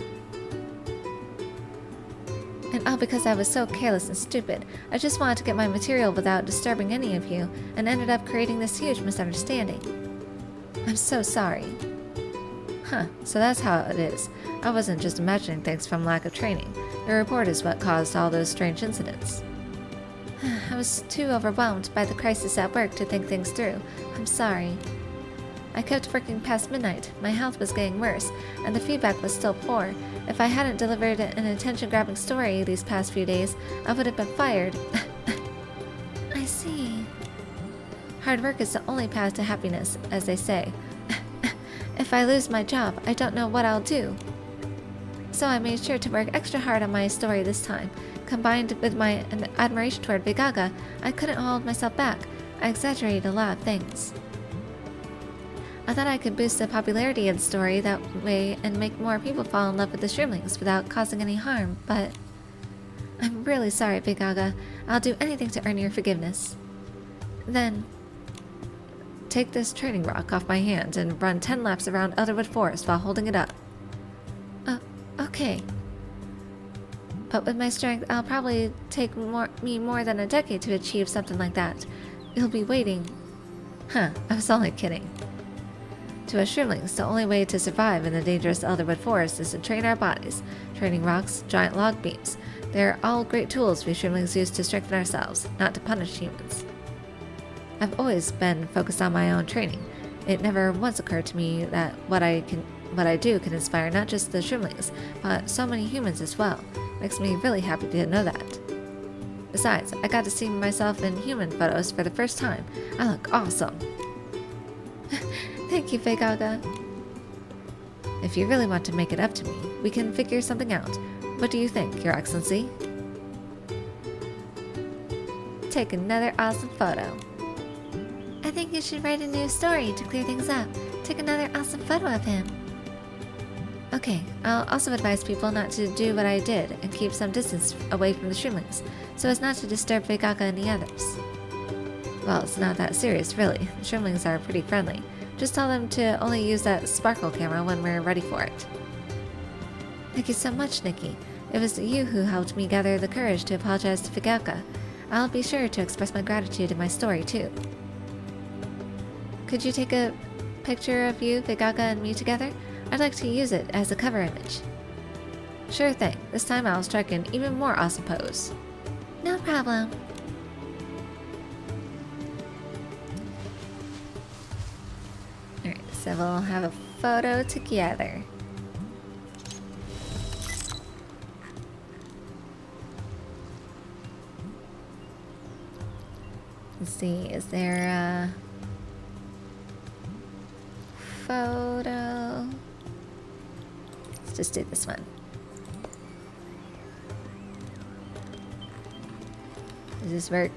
And all because I was so careless and stupid. I just wanted to get my material without disturbing any of you, and ended up creating this huge misunderstanding. I'm so sorry. Huh, so that's how it is. I wasn't just imagining things from lack of training. Your report is what caused all those strange incidents. I was too overwhelmed by the crisis at work to think things through. I'm sorry. I kept working past midnight. My health was getting worse, and the feedback was still poor. If I hadn't delivered an attention-grabbing story these past few days, I would have been fired. I see. Hard work is the only path to happiness, as they say. If I lose my job, I don't know what I'll do. So I made sure to work extra hard on my story this time. Combined with my admiration toward Vigaga, I couldn't hold myself back. I exaggerated a lot of things. I thought I could boost the popularity of the story that way and make more people fall in love with the shroomlings without causing any harm, but... I'm really sorry, Vigaga. I'll do anything to earn your forgiveness. Then... take this training rock off my hand and run 10 laps around Elderwood Forest while holding it up. Okay. But with my strength, I'll probably take me more than a decade to achieve something like that. You'll be waiting. Huh, I was only kidding. To us shroomlings, the only way to survive in the dangerous Elderwood Forest is to train our bodies. Training rocks, giant log beams. They're all great tools we shroomlings use to strengthen ourselves, not to punish humans. I've always been focused on my own training. It never once occurred to me that what I do can inspire not just the shroomlings, but so many humans as well. Makes me really happy to know that. Besides, I got to see myself in human photos for the first time. I look awesome. Thank you, Vigaga. If you really want to make it up to me, we can figure something out. What do you think, Your Excellency? Take another awesome photo. I think you should write a new story to clear things up. Take another awesome photo of him. Okay, I'll also advise people not to do what I did and keep some distance away from the shroomlings, so as not to disturb Vigaga and the others. Well, it's not that serious, really. The shroomlings are pretty friendly. Just tell them to only use that sparkle camera when we're ready for it. Thank you so much, Nikki. It was you who helped me gather the courage to apologize to Vigaga. I'll be sure to express my gratitude in my story, too. Could you take a picture of you, Vigaga, and me together? I'd like to use it as a cover image. Sure thing. This time I'll strike an even more awesome pose. No problem. Alright, so we'll have a photo together. Let's see, is there a photo? Let's just do this one. Does this work?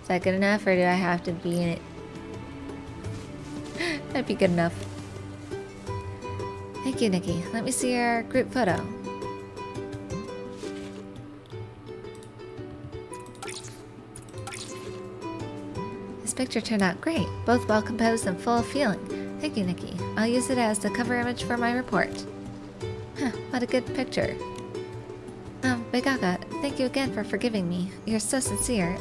Is that good enough, or do I have to be in it? That'd be good enough. Thank you, Nikki. Let me see your group photo. This picture turned out great, both well composed and full of feeling. Thank you, Nikki. I'll use it as the cover image for my report. Huh, what a good picture. Vigaga, thank you again for forgiving me. You're so sincere.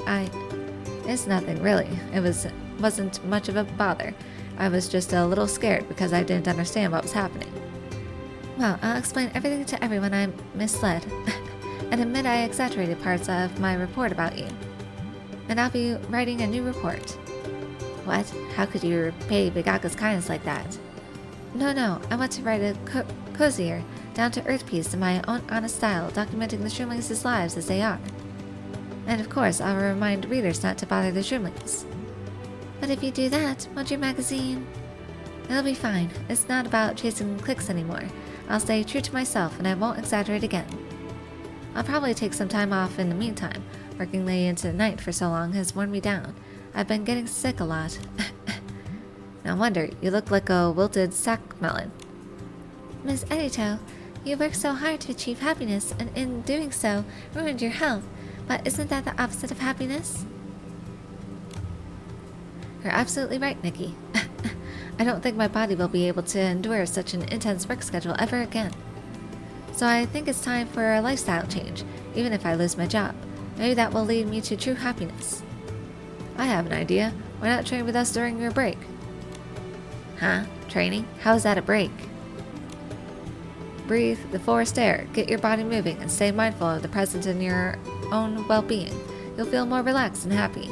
It's nothing, really. It wasn't much of a bother. I was just a little scared because I didn't understand what was happening. Well, I'll explain everything to everyone I misled, and admit I exaggerated parts of my report about you. And I'll be writing a new report. What? How could you repay Vigaga's kindness like that? No, I want to write a cozier, down-to-earth piece in my own honest style, documenting the shroomlings' lives as they are. And of course, I'll remind readers not to bother the shroomlings. But if you do that, won't your magazine? It'll be fine. It's not about chasing clicks anymore. I'll stay true to myself and I won't exaggerate again. I'll probably take some time off in the meantime. Working late into the night for so long has worn me down. I've been getting sick a lot. No wonder, you look like a wilted sack melon. Miss Edito, you worked so hard to achieve happiness, and in doing so, ruined your health. But isn't that the opposite of happiness? You're absolutely right, Nikki. I don't think my body will be able to endure such an intense work schedule ever again. So I think it's time for a lifestyle change, even if I lose my job. Maybe that will lead me to true happiness. I have an idea. Why not train with us during your break? Huh? Training? How is that a break? Breathe the forest air, get your body moving, and stay mindful of the present in your own well-being. You'll feel more relaxed and happy.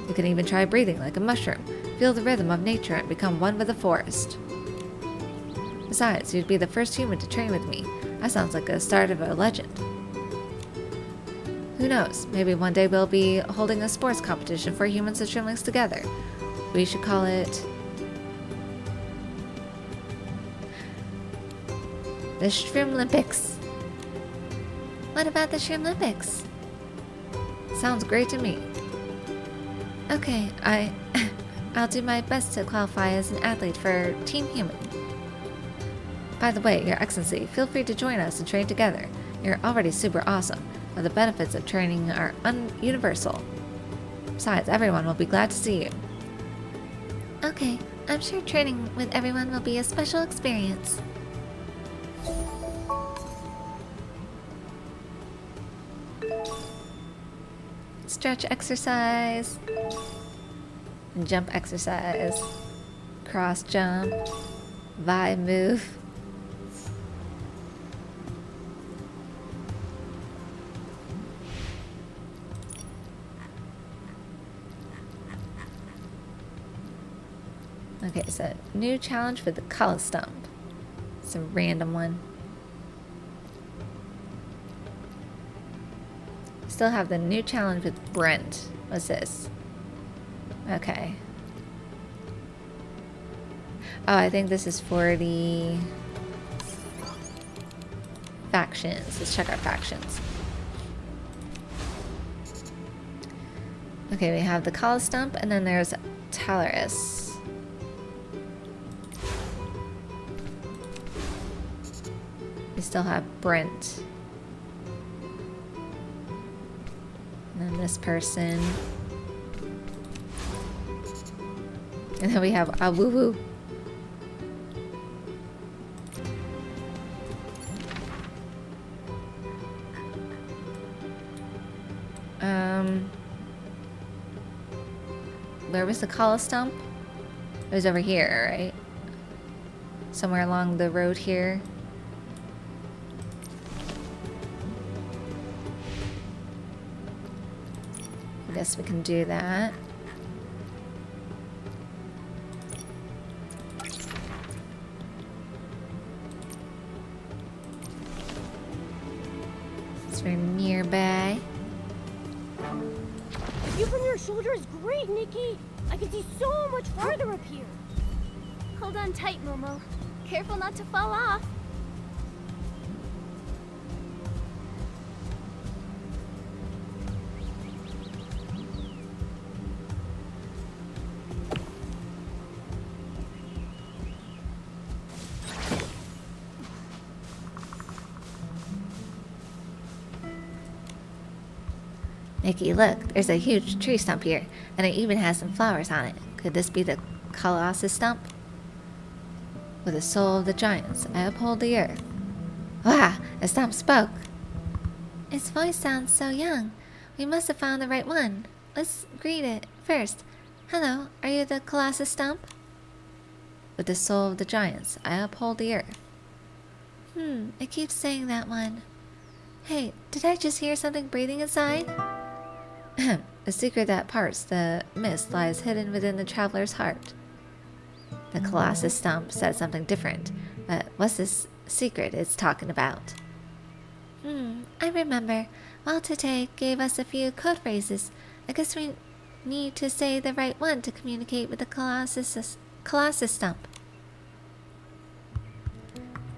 You can even try breathing like a mushroom. Feel the rhythm of nature and become one with the forest. Besides, you'd be the first human to train with me. That sounds like the start of a legend. Who knows, maybe one day we'll be holding a sports competition for humans and shrimlings together. We should call it the Shrimlympics. What about the Shrimlympics? Sounds great to me. Okay, I'll do my best to qualify as an athlete for Team Human. By the way, Your Excellency, feel free to join us and train together. You're already super awesome, but the benefits of training are universal. Besides, everyone will be glad to see you. Okay, I'm sure training with everyone will be a special experience. Stretch exercise. Jump exercise. Cross jump. Vibe move. Okay, so new challenge for the color stump. It's a random one. Still have the new challenge with Brent. What's this? Okay. Oh, I think this is for the factions. Let's check our factions. Okay, we have the color stump, and then there's Talaris. We still have Brent. And then this person. And then we have Awuwu. Where was the collar stump? It was over here, right? Somewhere along the road here. I guess we can do that. It's very nearby. View from your shoulder is great, Nikki. I can see so much farther up here. Hold on tight, Momo. Careful not to fall off. Nikki, look, there's a huge tree stump here, and it even has some flowers on it. Could this be the Colossus stump? With the soul of the giants, I uphold the earth. Wow, the stump spoke. Its voice sounds so young. We must have found the right one. Let's greet it first. Hello, are you the Colossus stump? With the soul of the giants, I uphold the earth. It keeps saying that one. Hey, did I just hear something breathing inside? The secret that parts the mist lies hidden within the traveler's heart. The Colossus stump said something different, but what's this secret it's talking about? I remember. Waltate gave us a few code phrases. I guess we need to say the right one to communicate with the Colossus stump.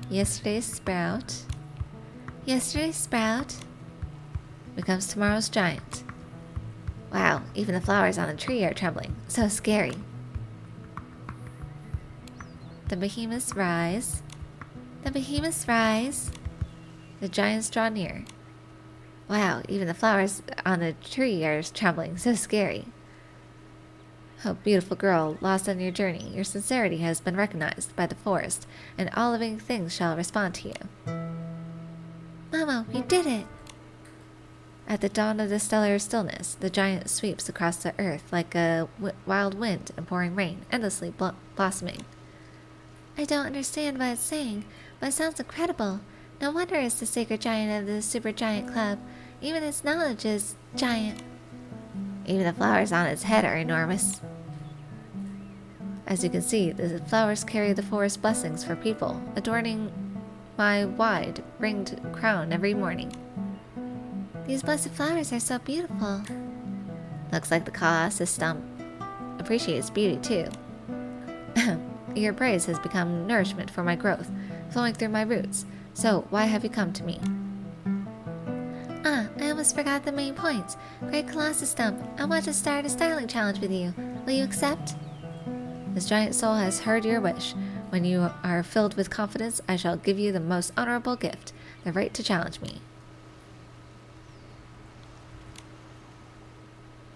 Yesterday's sprout. Yesterday's sprout becomes tomorrow's giant. Wow, even the flowers on the tree are trembling. So scary. The behemoths rise. The behemoths rise. The giants draw near. Wow, even the flowers on the tree are trembling. So scary. Oh, beautiful girl, lost on your journey, your sincerity has been recognized by the forest, and all living things shall respond to you. Momo, you did it! At the dawn of the stellar stillness, the giant sweeps across the earth like a wild wind and pouring rain, endlessly blossoming. I don't understand what it's saying, but it sounds incredible. No wonder it's the sacred giant of the Super Giant Club. Even its knowledge is giant. Even the flowers on its head are enormous. As you can see, the flowers carry the forest blessings for people, adorning my wide, ringed crown every morning. These blessed flowers are so beautiful. Looks like the Colossus stump appreciates beauty too. Your praise has become nourishment for my growth, flowing through my roots. So, why have you come to me? Ah, I almost forgot the main points. Great Colossus Stump, I want to start a styling challenge with you. Will you accept? This giant soul has heard your wish. When you are filled with confidence, I shall give you the most honorable gift, the right to challenge me.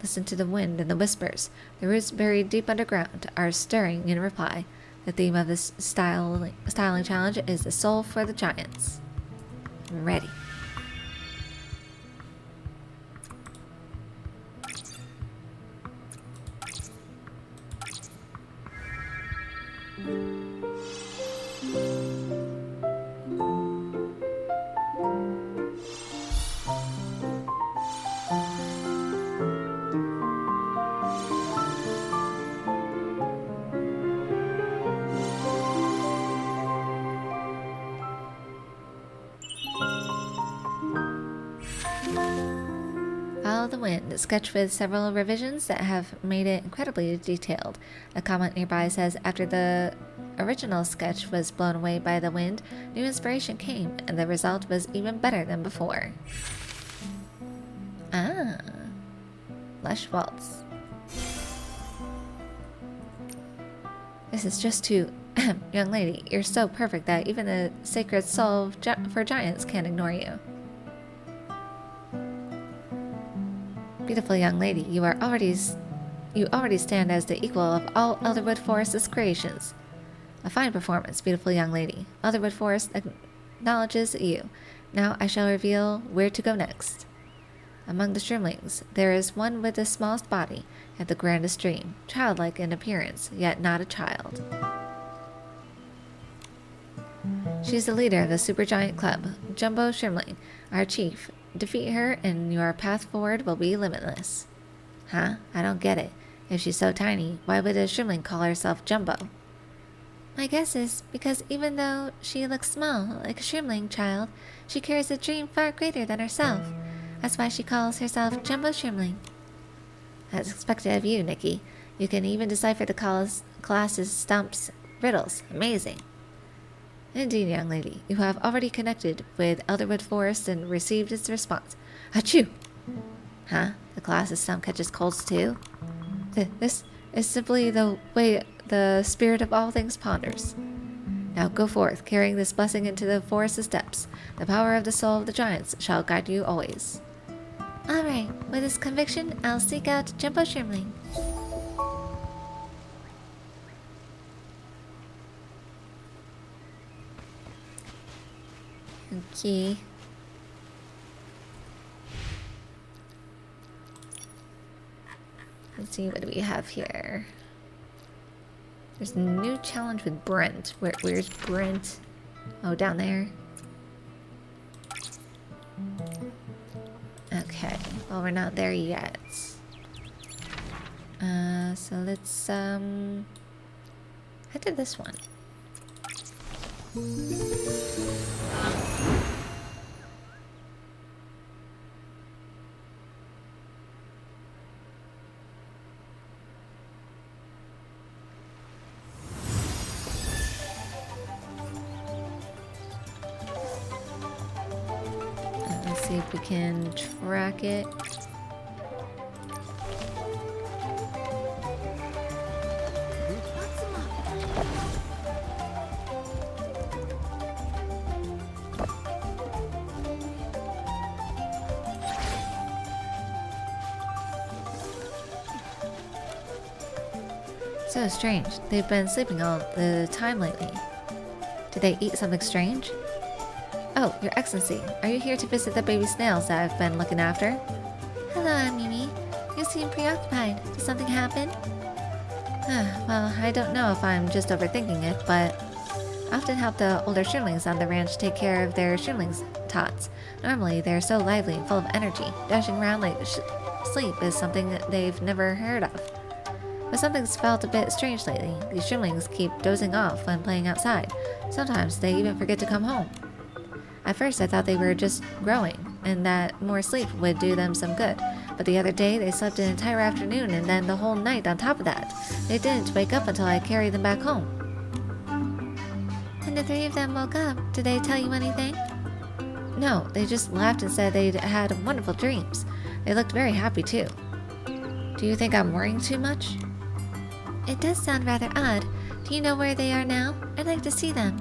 Listen to the wind and the whispers. The roots buried deep underground are stirring in reply. The theme of this styling challenge is the soul for the giants. I'm ready. Follow the Wind, a sketch with several revisions that have made it incredibly detailed. A comment nearby says, after the original sketch was blown away by the wind, new inspiration came, and the result was even better than before. Ah, lush waltz. This is just too... Young lady, you're so perfect that even the sacred soul for giants can't ignore you. Beautiful young lady, you already stand as the equal of all Elderwood Forest's creations. A fine performance, beautiful young lady. Elderwood Forest acknowledges you. Now I shall reveal where to go next. Among the shrimlings, there is one with the smallest body, yet the grandest dream, childlike in appearance, yet not a child. She's the leader of the Supergiant Club, Jumbo Shrimling, our chief. Defeat her and your path forward will be limitless. Huh? I don't get it. If she's so tiny, why would a shrimling call herself Jumbo? My guess is because even though she looks small, like a shrimling child, she carries a dream far greater than herself. That's why she calls herself Jumbo Shrimling. That's expected of you, Nikki. You can even decipher the Colossus Stump's riddles. Amazing. Indeed, young lady, you have already connected with Elderwood Forest and received its response. Achoo! Huh? The Colossus Stump catches colds too? This is simply the way the spirit of all things ponders. Now go forth, carrying this blessing into the forest's depths. The power of the soul of the giants shall guide you always. Alright, with this conviction, I'll seek out Jumbo Shrimling. Okay. Let's see, what do we have here? There's a new challenge with Brent. Where's Brent? Oh, down there. Okay, well, we're not there yet. So let's head to this one. Let's see if we can track it. So strange. They've been sleeping all the time lately. Did they eat something strange? Oh, Your Excellency, are you here to visit the baby snails that I've been looking after? Hello, Aunt Mimi. You seem preoccupied. Did something happen? Well, I don't know if I'm just overthinking it, but often help the older shrimlings on the ranch take care of their shrimlings tots. Normally, they're so lively and full of energy. Dashing around like sleep is something that they've never heard of. But something's felt a bit strange lately. These shrimlings keep dozing off when playing outside. Sometimes they even forget to come home. At first, I thought they were just growing, and that more sleep would do them some good. But the other day, they slept an entire afternoon and then the whole night on top of that. They didn't wake up until I carried them back home. When the three of them woke up, did they tell you anything? No, they just laughed and said they'd had wonderful dreams. They looked very happy too. Do you think I'm worrying too much? It does sound rather odd. Do you know where they are now? I'd like to see them.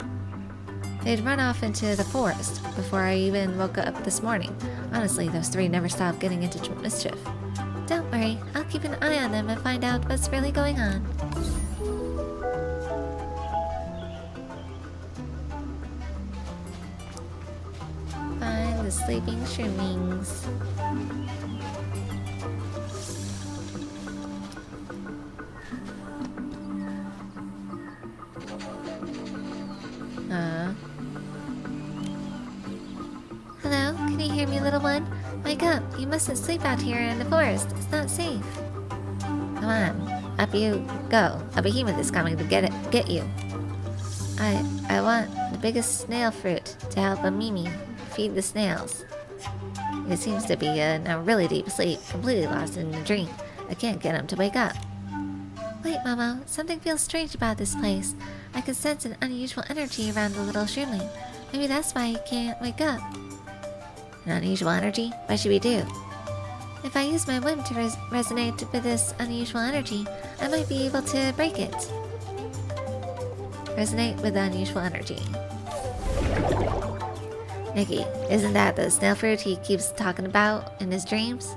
They'd run off into the forest before I even woke up this morning. Honestly, those three never stopped getting into mischief. Don't worry, I'll keep an eye on them and find out what's really going on. Find the sleeping shrimlings. Hello, can you hear me, little one? Wake up, you mustn't sleep out here in the forest. It's not safe. Come on, up you go. A behemoth is coming to get you. I want the biggest snail fruit to help a Mimi feed the snails. It seems to be in a really deep sleep, completely lost in a dream. I can't get him to wake up. Wait, Momo, something feels strange about this place. I can sense an unusual energy around the little shrimling. Maybe that's why he can't wake up. An unusual energy? What should we do? If I use my whim to resonate with this unusual energy, I might be able to break it. Resonate with the unusual energy. Nikki, isn't that the snail fruit he keeps talking about in his dreams?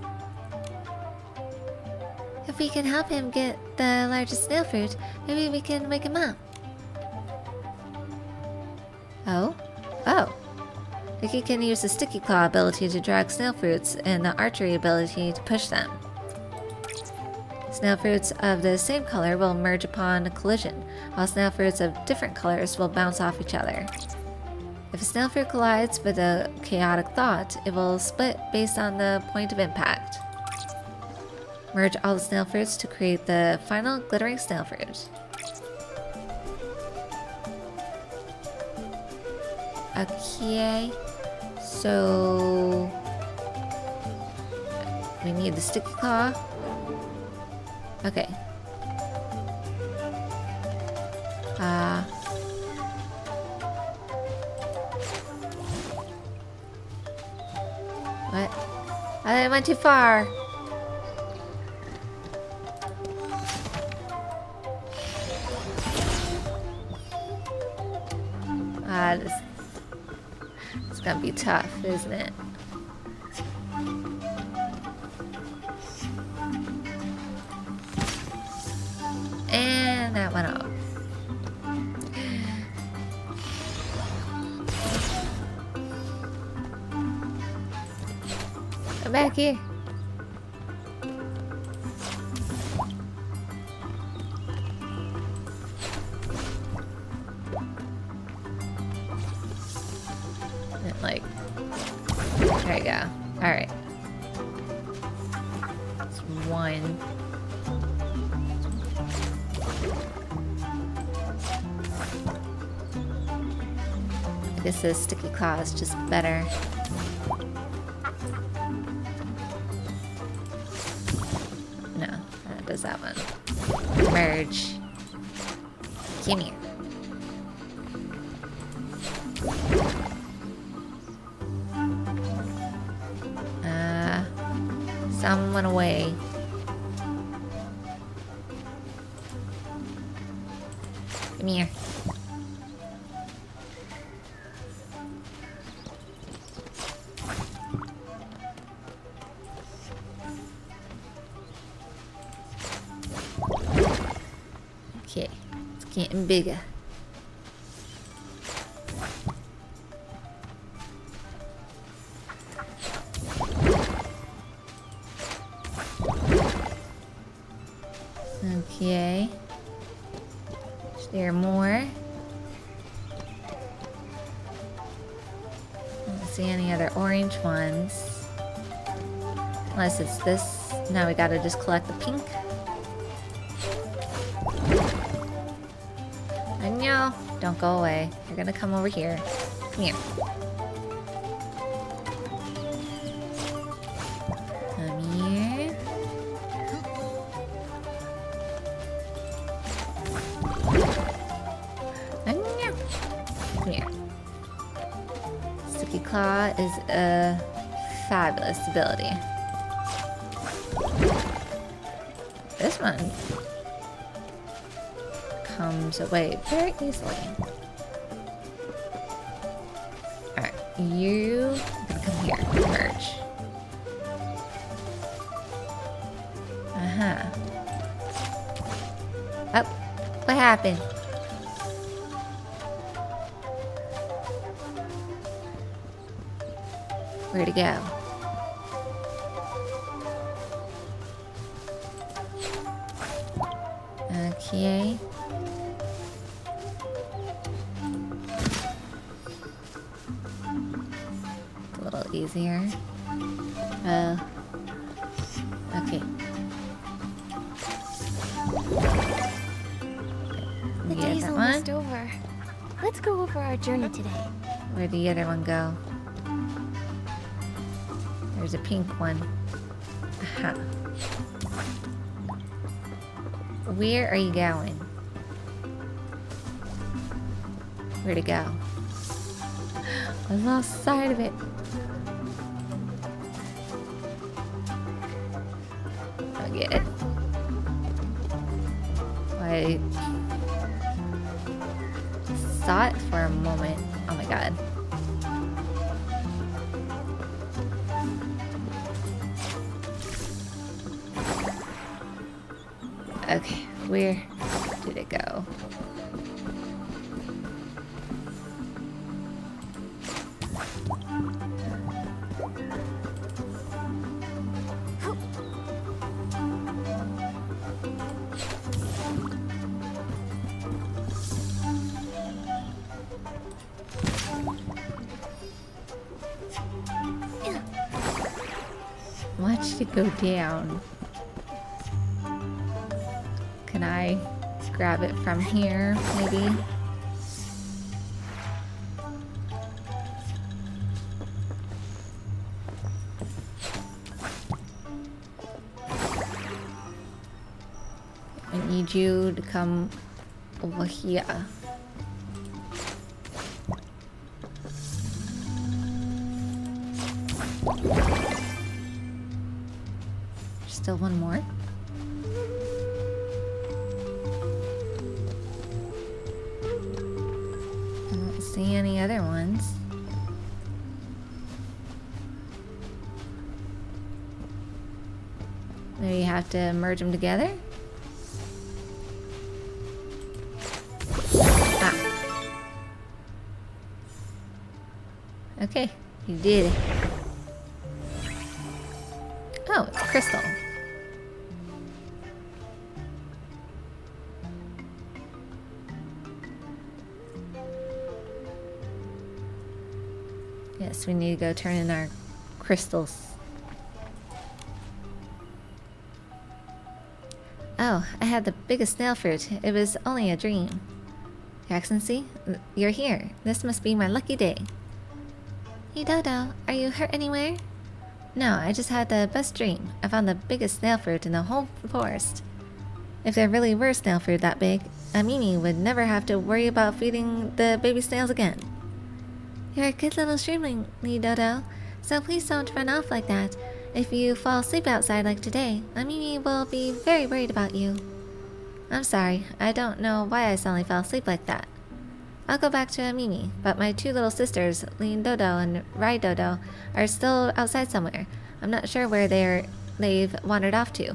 If we can help him get the largest snail fruit, maybe we can wake him up. Oh? Oh. Nikki can use the sticky claw ability to drag snail fruits and the archery ability to push them. Snail fruits of the same color will merge upon a collision, while snail fruits of different colors will bounce off each other. If a snail fruit collides with a chaotic thought, it will split based on the point of impact. Merge all the snail fruits to create the final glittering snail fruit. Okay, so we need the sticky claw. Okay. What? I went too far. It's gonna be tough, isn't it? And that went off. Come back here. Like, there you go. Alright. It's one. I guess the sticky claw is just better. No, that does that one. Merge. Come here. Some went away. Come here. Okay, it's getting bigger. Okay. Is there more? see any other orange ones. Unless it's this. Now we gotta just collect the pink. And no, don't go away. You're gonna come over here. Come here. Come here. And no. Come here. Sticky Claw is a fabulous ability. This one comes away very easily. Alright, you gonna come here. Merge. Uh-huh. Oh, what happened? Where'd it go? Okay. A little easier. Okay. The day's almost over. Let's go over our journey today. Where'd the other one go? There's a pink one. Aha. Where are you going? Where'd it go? I lost sight of it. I get it. I saw it for a moment. Oh my god. Okay, where did it go? Watch it go down. Can I grab it from here, maybe? I need you to come over here. Still one more. I don't see any other ones. Maybe you have to merge them together? Ah. Okay, you did it. Oh, it's a crystal. Yes, we need to go turn in our crystals. Oh, I had the biggest snail fruit. It was only a dream. Your Excellency, you're here. This must be my lucky day. Hey Dodo, are you hurt anywhere? No, I just had the best dream. I found the biggest snail fruit in the whole forest. If there really were snail fruit that big, Mimi would never have to worry about feeding the baby snails again. You're a good little streamling, Dodo, so please don't run off like that. If you fall asleep outside like today, Mimi will be very worried about you. I'm sorry, I don't know why I suddenly fell asleep like that. I'll go back to Mimi, but my two little sisters, Lean Dodo and Rai Dodo, are still outside somewhere. I'm not sure where they've wandered off to.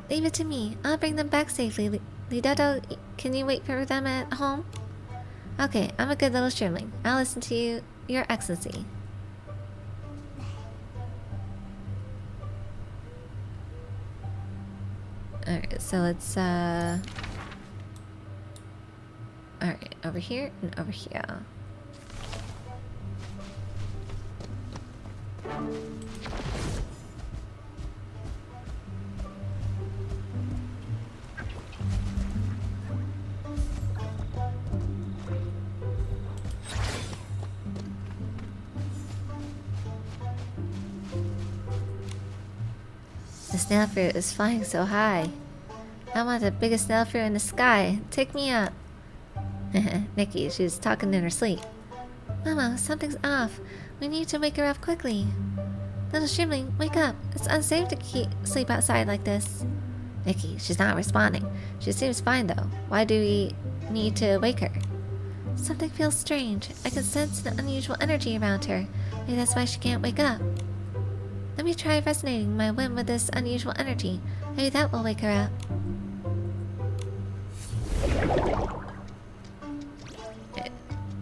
Leave it to me. I'll bring them back safely. Dodo, can you wait for them at home? Okay, I'm a good little streamling. I'll listen to you, Your Excellency. Alright, so let's, alright, over here and over here. The snail fruit is flying so high. I want the biggest snail fruit in the sky. Take me up. Nikki, she's talking in her sleep. Momo, something's off. We need to wake her up quickly. Little Shrimpling, wake up. It's unsafe to sleep outside like this. Nikki, she's not responding. She seems fine though. Why do we need to wake her? Something feels strange. I can sense an unusual energy around her. Maybe that's why she can't wake up. Let me try resonating my whim with this unusual energy. Maybe that will wake her up.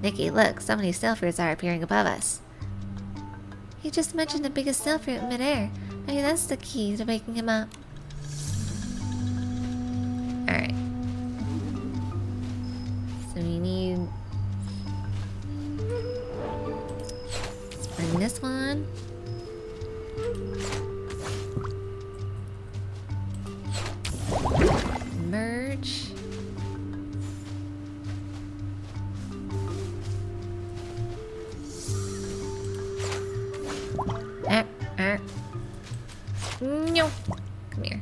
Nikki, look, so many snail fruits are appearing above us. He just mentioned the biggest snail fruit in midair. Maybe that's the key to waking him up. Alright. So we need... Let's bring this one. Merge. No. Come here.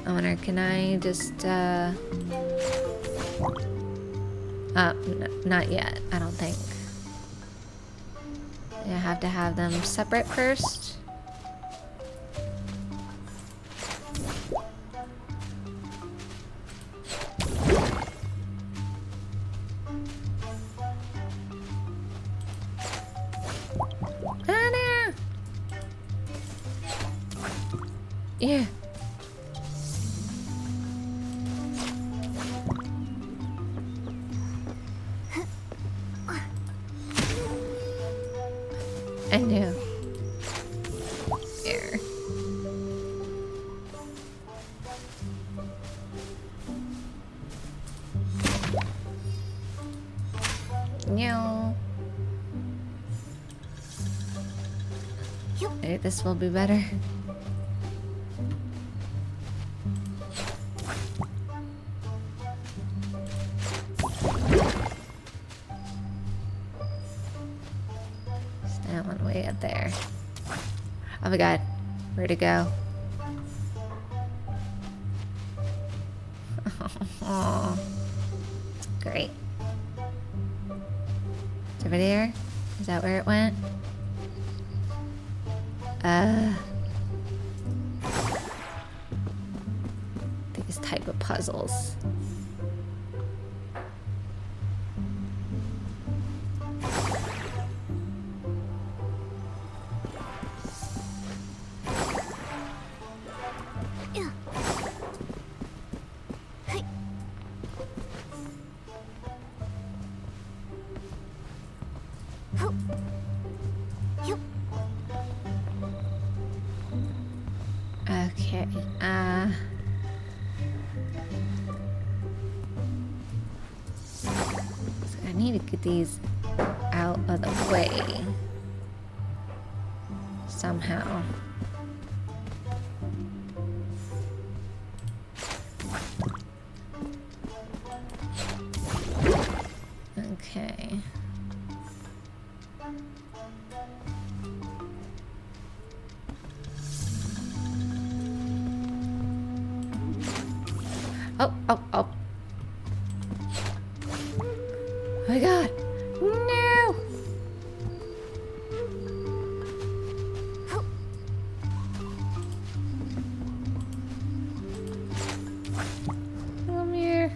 I wonder, can I just, not yet, I don't think. I have to have them separate first. Ah, no! Yeah. I knew. Here. No. Maybe this will be better. That one way up there. Oh my god. Where'd it go? Oh, great. It's over there? Is that where it went? These type of puzzles. Okay, so I need to get these out of the way somehow. Okay. Oh, oh, oh. Oh my god. No! Come here.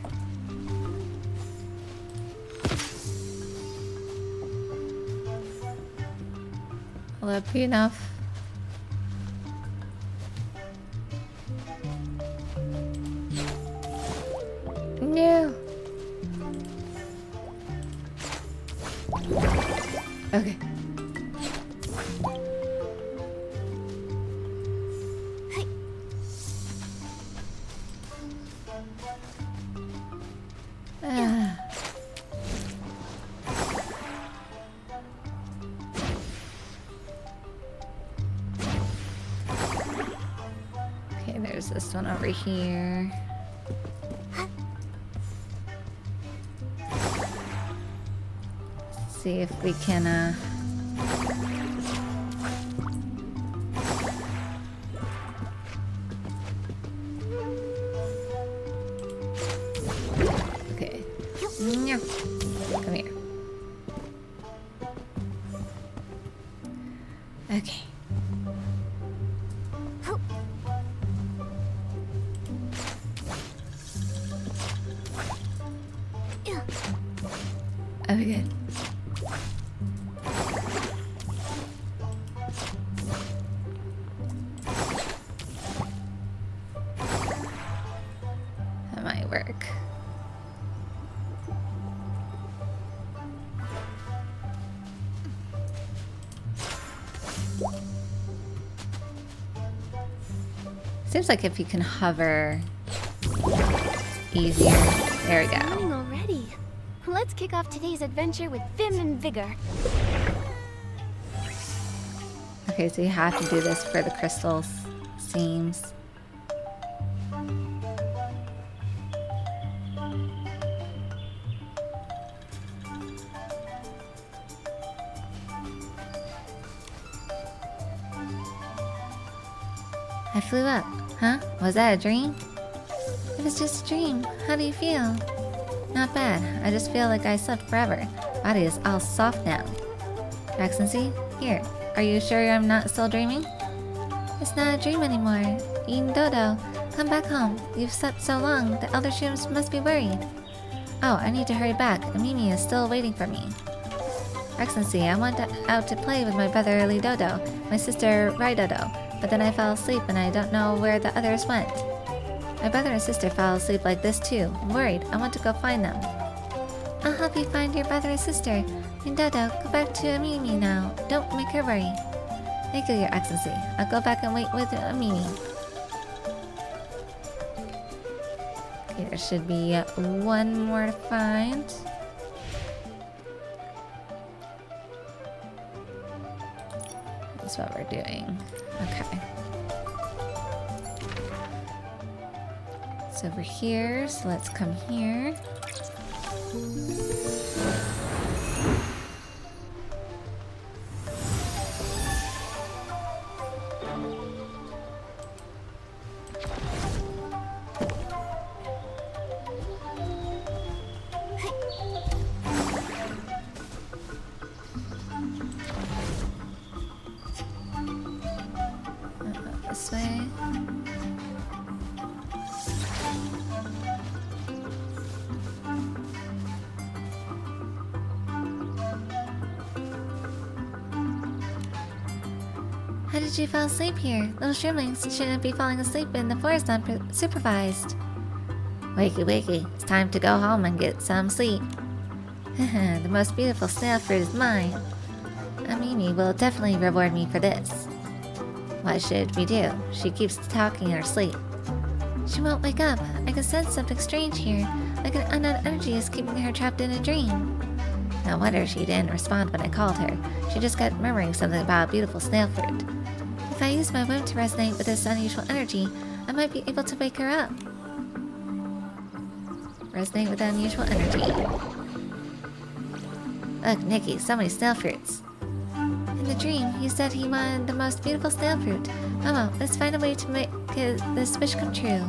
Will that be enough? No. Okay. Okay, there's this one over here. see if we can, okay. Meow. Come here. Okay. Oh, good. That might work. Seems like if you can hover easier. There we go. Morning already. Let's kick off today's adventure with vim and vigor. Okay, so you have to do this for the crystals, seems. I flew up. Huh? Was that a dream? It was just a dream. How do you feel? Not bad. I just feel like I slept forever. Body is all soft now. Excellency, here. Are you sure I'm not still dreaming? It's not a dream anymore. Eden Dodo, come back home. You've slept so long, the elder shrooms must be worried. Oh, I need to hurry back. Mimi is still waiting for me. Excellency, I went out to play with my brother Dodo, my sister Dodo, but then I fell asleep and I don't know where the others went. My brother and sister fell asleep like this too. I'm worried. I want to go find them. I'll help you find your brother and sister. Dodo, go back to Mimi now. Don't make her worry. Thank you, Your Excellency. I'll go back and wait with Mimi. Okay, there should be one more to find. That's what we're doing. Okay. It's over here, so let's come here. This way. How did you fall asleep here? Little shrimlings shouldn't be falling asleep in the forest unsupervised. Wakey, wakey. It's time to go home and get some sleep. The most beautiful snail fruit is mine. Mimi will definitely reward me for this. What should we do? She keeps talking in her sleep. She won't wake up. I can sense something strange here. Like an unknown energy is keeping her trapped in a dream. No wonder she didn't respond when I called her. She just kept murmuring something about a beautiful snail fruit. If I use my whim to resonate with this unusual energy, I might be able to wake her up. Resonate with the unusual energy. Look, Nikki, so many snail fruits. In the dream, he said he wanted the most beautiful snail fruit. Oh well, let's find a way to make this wish come true.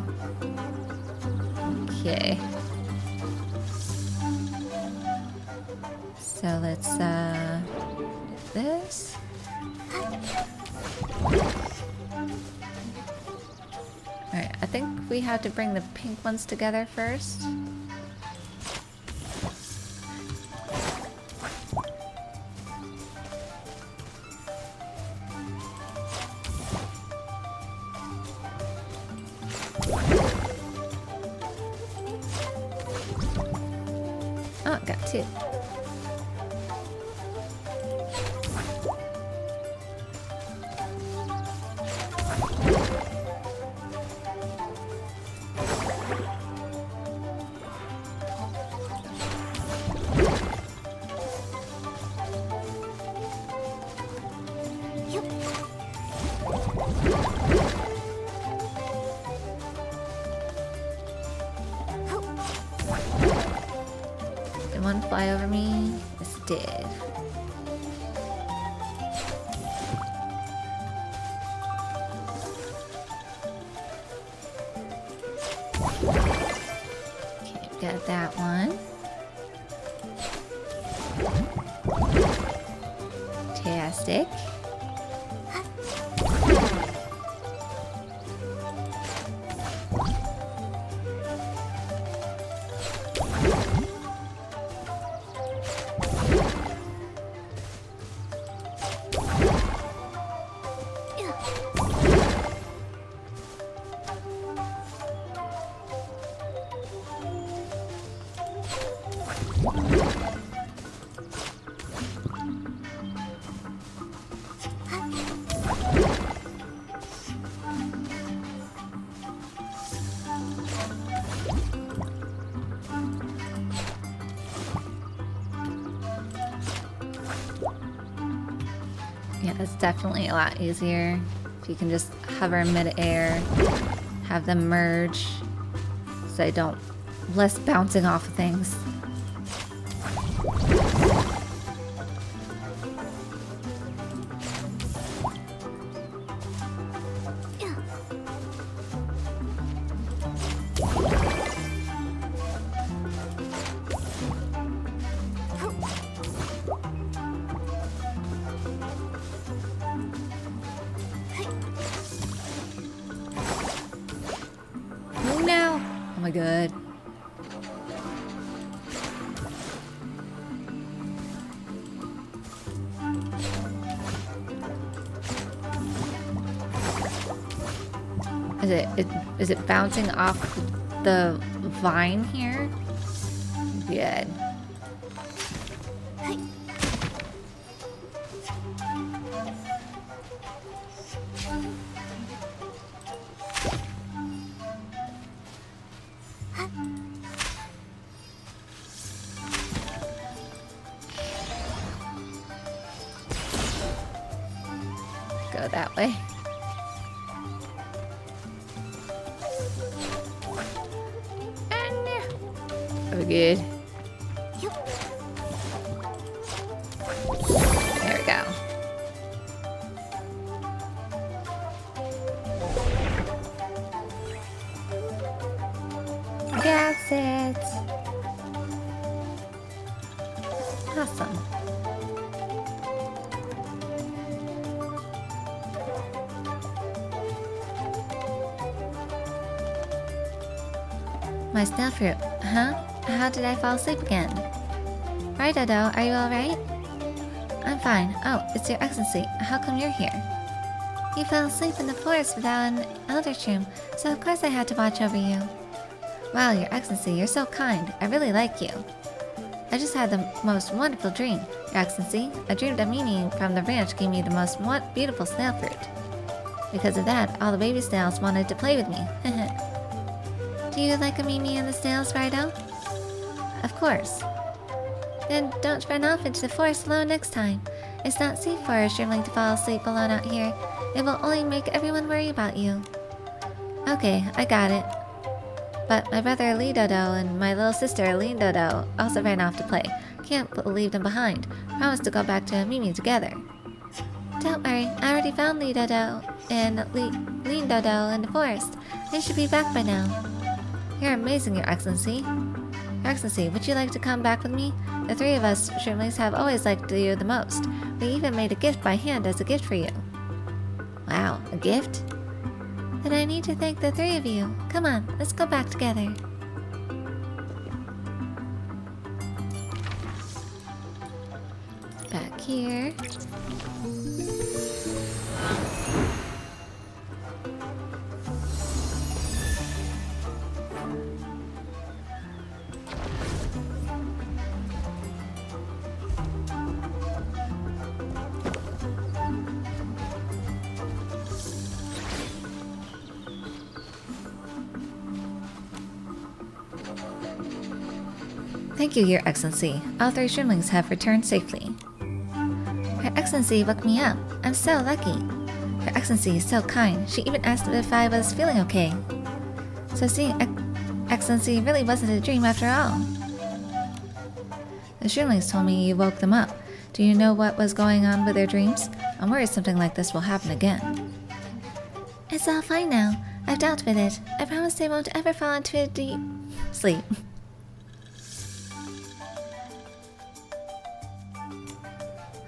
Okay. So let's, this. Alright, I think we have to bring the pink ones together first. Oh, got two. Did one fly over me? Yes, it did. Okay, got that one. Fantastic. Yeah, it's definitely a lot easier if you can just hover in mid-air, have them merge, so they don't less bouncing off of things. Oh no! Oh my god. Is it bouncing off the vine here? Good. Go that way. Oh, good. There we go. That's it. Awesome. My snail fruit, huh? How did I fall asleep again? Right, Dodo, are you alright? I'm fine. Oh, it's your Excellency. How come you're here? You fell asleep in the forest without an elder shroom, so of course I had to watch over you. Wow, your Excellency, you're so kind. I really like you. I just had the most wonderful dream, your Excellency. I dreamed a Mimi from the ranch gave me the most beautiful snail fruit. Because of that, all the baby snails wanted to play with me. Do you like a Mimi and the snails, Rido? Of course. Then don't run off into the forest alone next time. It's not safe for a shrimpling to fall asleep alone out here. It will only make everyone worry about you. Okay, I got it. But my brother Lee Dodo and my little sister Lean Dodo also ran off to play. Can't leave them behind. Promise to go back to Mimi together. Don't worry, I already found Lee Dodo and Lean Dodo in the forest. They should be back by now. You're amazing, Your Excellency. Your Excellency, would you like to come back with me? The three of us shrimplings have always liked you the most. We even made a gift by hand as a gift for you. Wow, a gift? Then I need to thank the three of you. Come on, let's go back together. Back here. Thank you, Your Excellency. All three shrimplings have returned safely. Her Excellency woke me up. I'm so lucky. Her Excellency is so kind. She even asked if I was feeling okay. So see, Excellency really wasn't a dream after all. The Shroomlings told me you woke them up. Do you know what was going on with their dreams? I'm worried something like this will happen again. It's all fine now. I've dealt with it. I promise they won't ever fall into a deep sleep.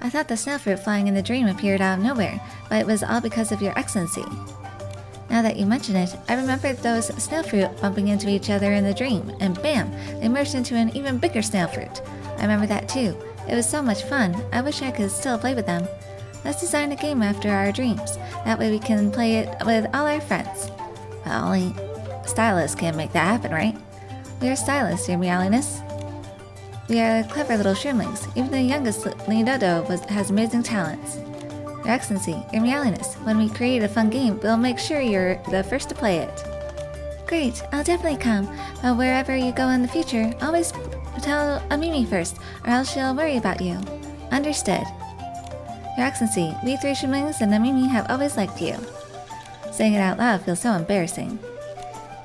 I thought the snail fruit flying in the dream appeared out of nowhere, but it was all because of your excellency. Now that you mention it, I remember those snail fruit bumping into each other in the dream, and bam, they merged into an even bigger snail fruit. I remember that too. It was so much fun. I wish I could still play with them. Let's design a game after our dreams. That way we can play it with all our friends. But only stylists can make that happen, right? We are stylists, your meowliness. We are clever little shroomlings. Even the youngest Leonardo has amazing talents. Your Excellency, your meowliness, when we create a fun game, we'll make sure you're the first to play it. Great, I'll definitely come. But wherever you go in the future, always tell Mimi first, or else she'll worry about you. Understood. Your Excellency, we three shroomlings and Mimi have always liked you. Saying it out loud feels so embarrassing.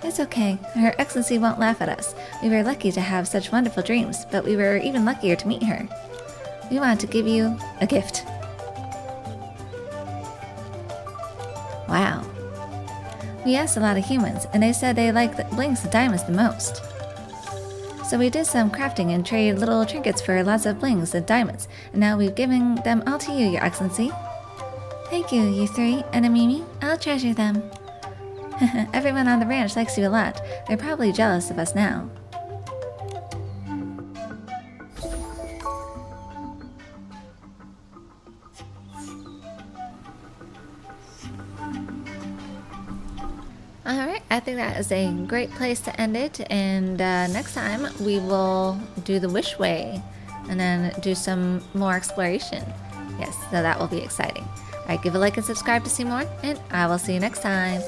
It's okay. Her Excellency won't laugh at us. We were lucky to have such wonderful dreams, but we were even luckier to meet her. We want to give you a gift. Wow. We asked a lot of humans, and they said they like the blinks and diamonds the most. So we did some crafting and traded little trinkets for lots of blings and diamonds, and now we've given them all to you, Your Excellency. Thank you, you three, and Mimi. I'll treasure them. Everyone on the ranch likes you a lot. They're probably jealous of us now. Alright, I think that is a great place to end it, and next time we will do the Wish Way, and then do some more exploration. Yes, so that will be exciting. Alright, give a like and subscribe to see more, and I will see you next time.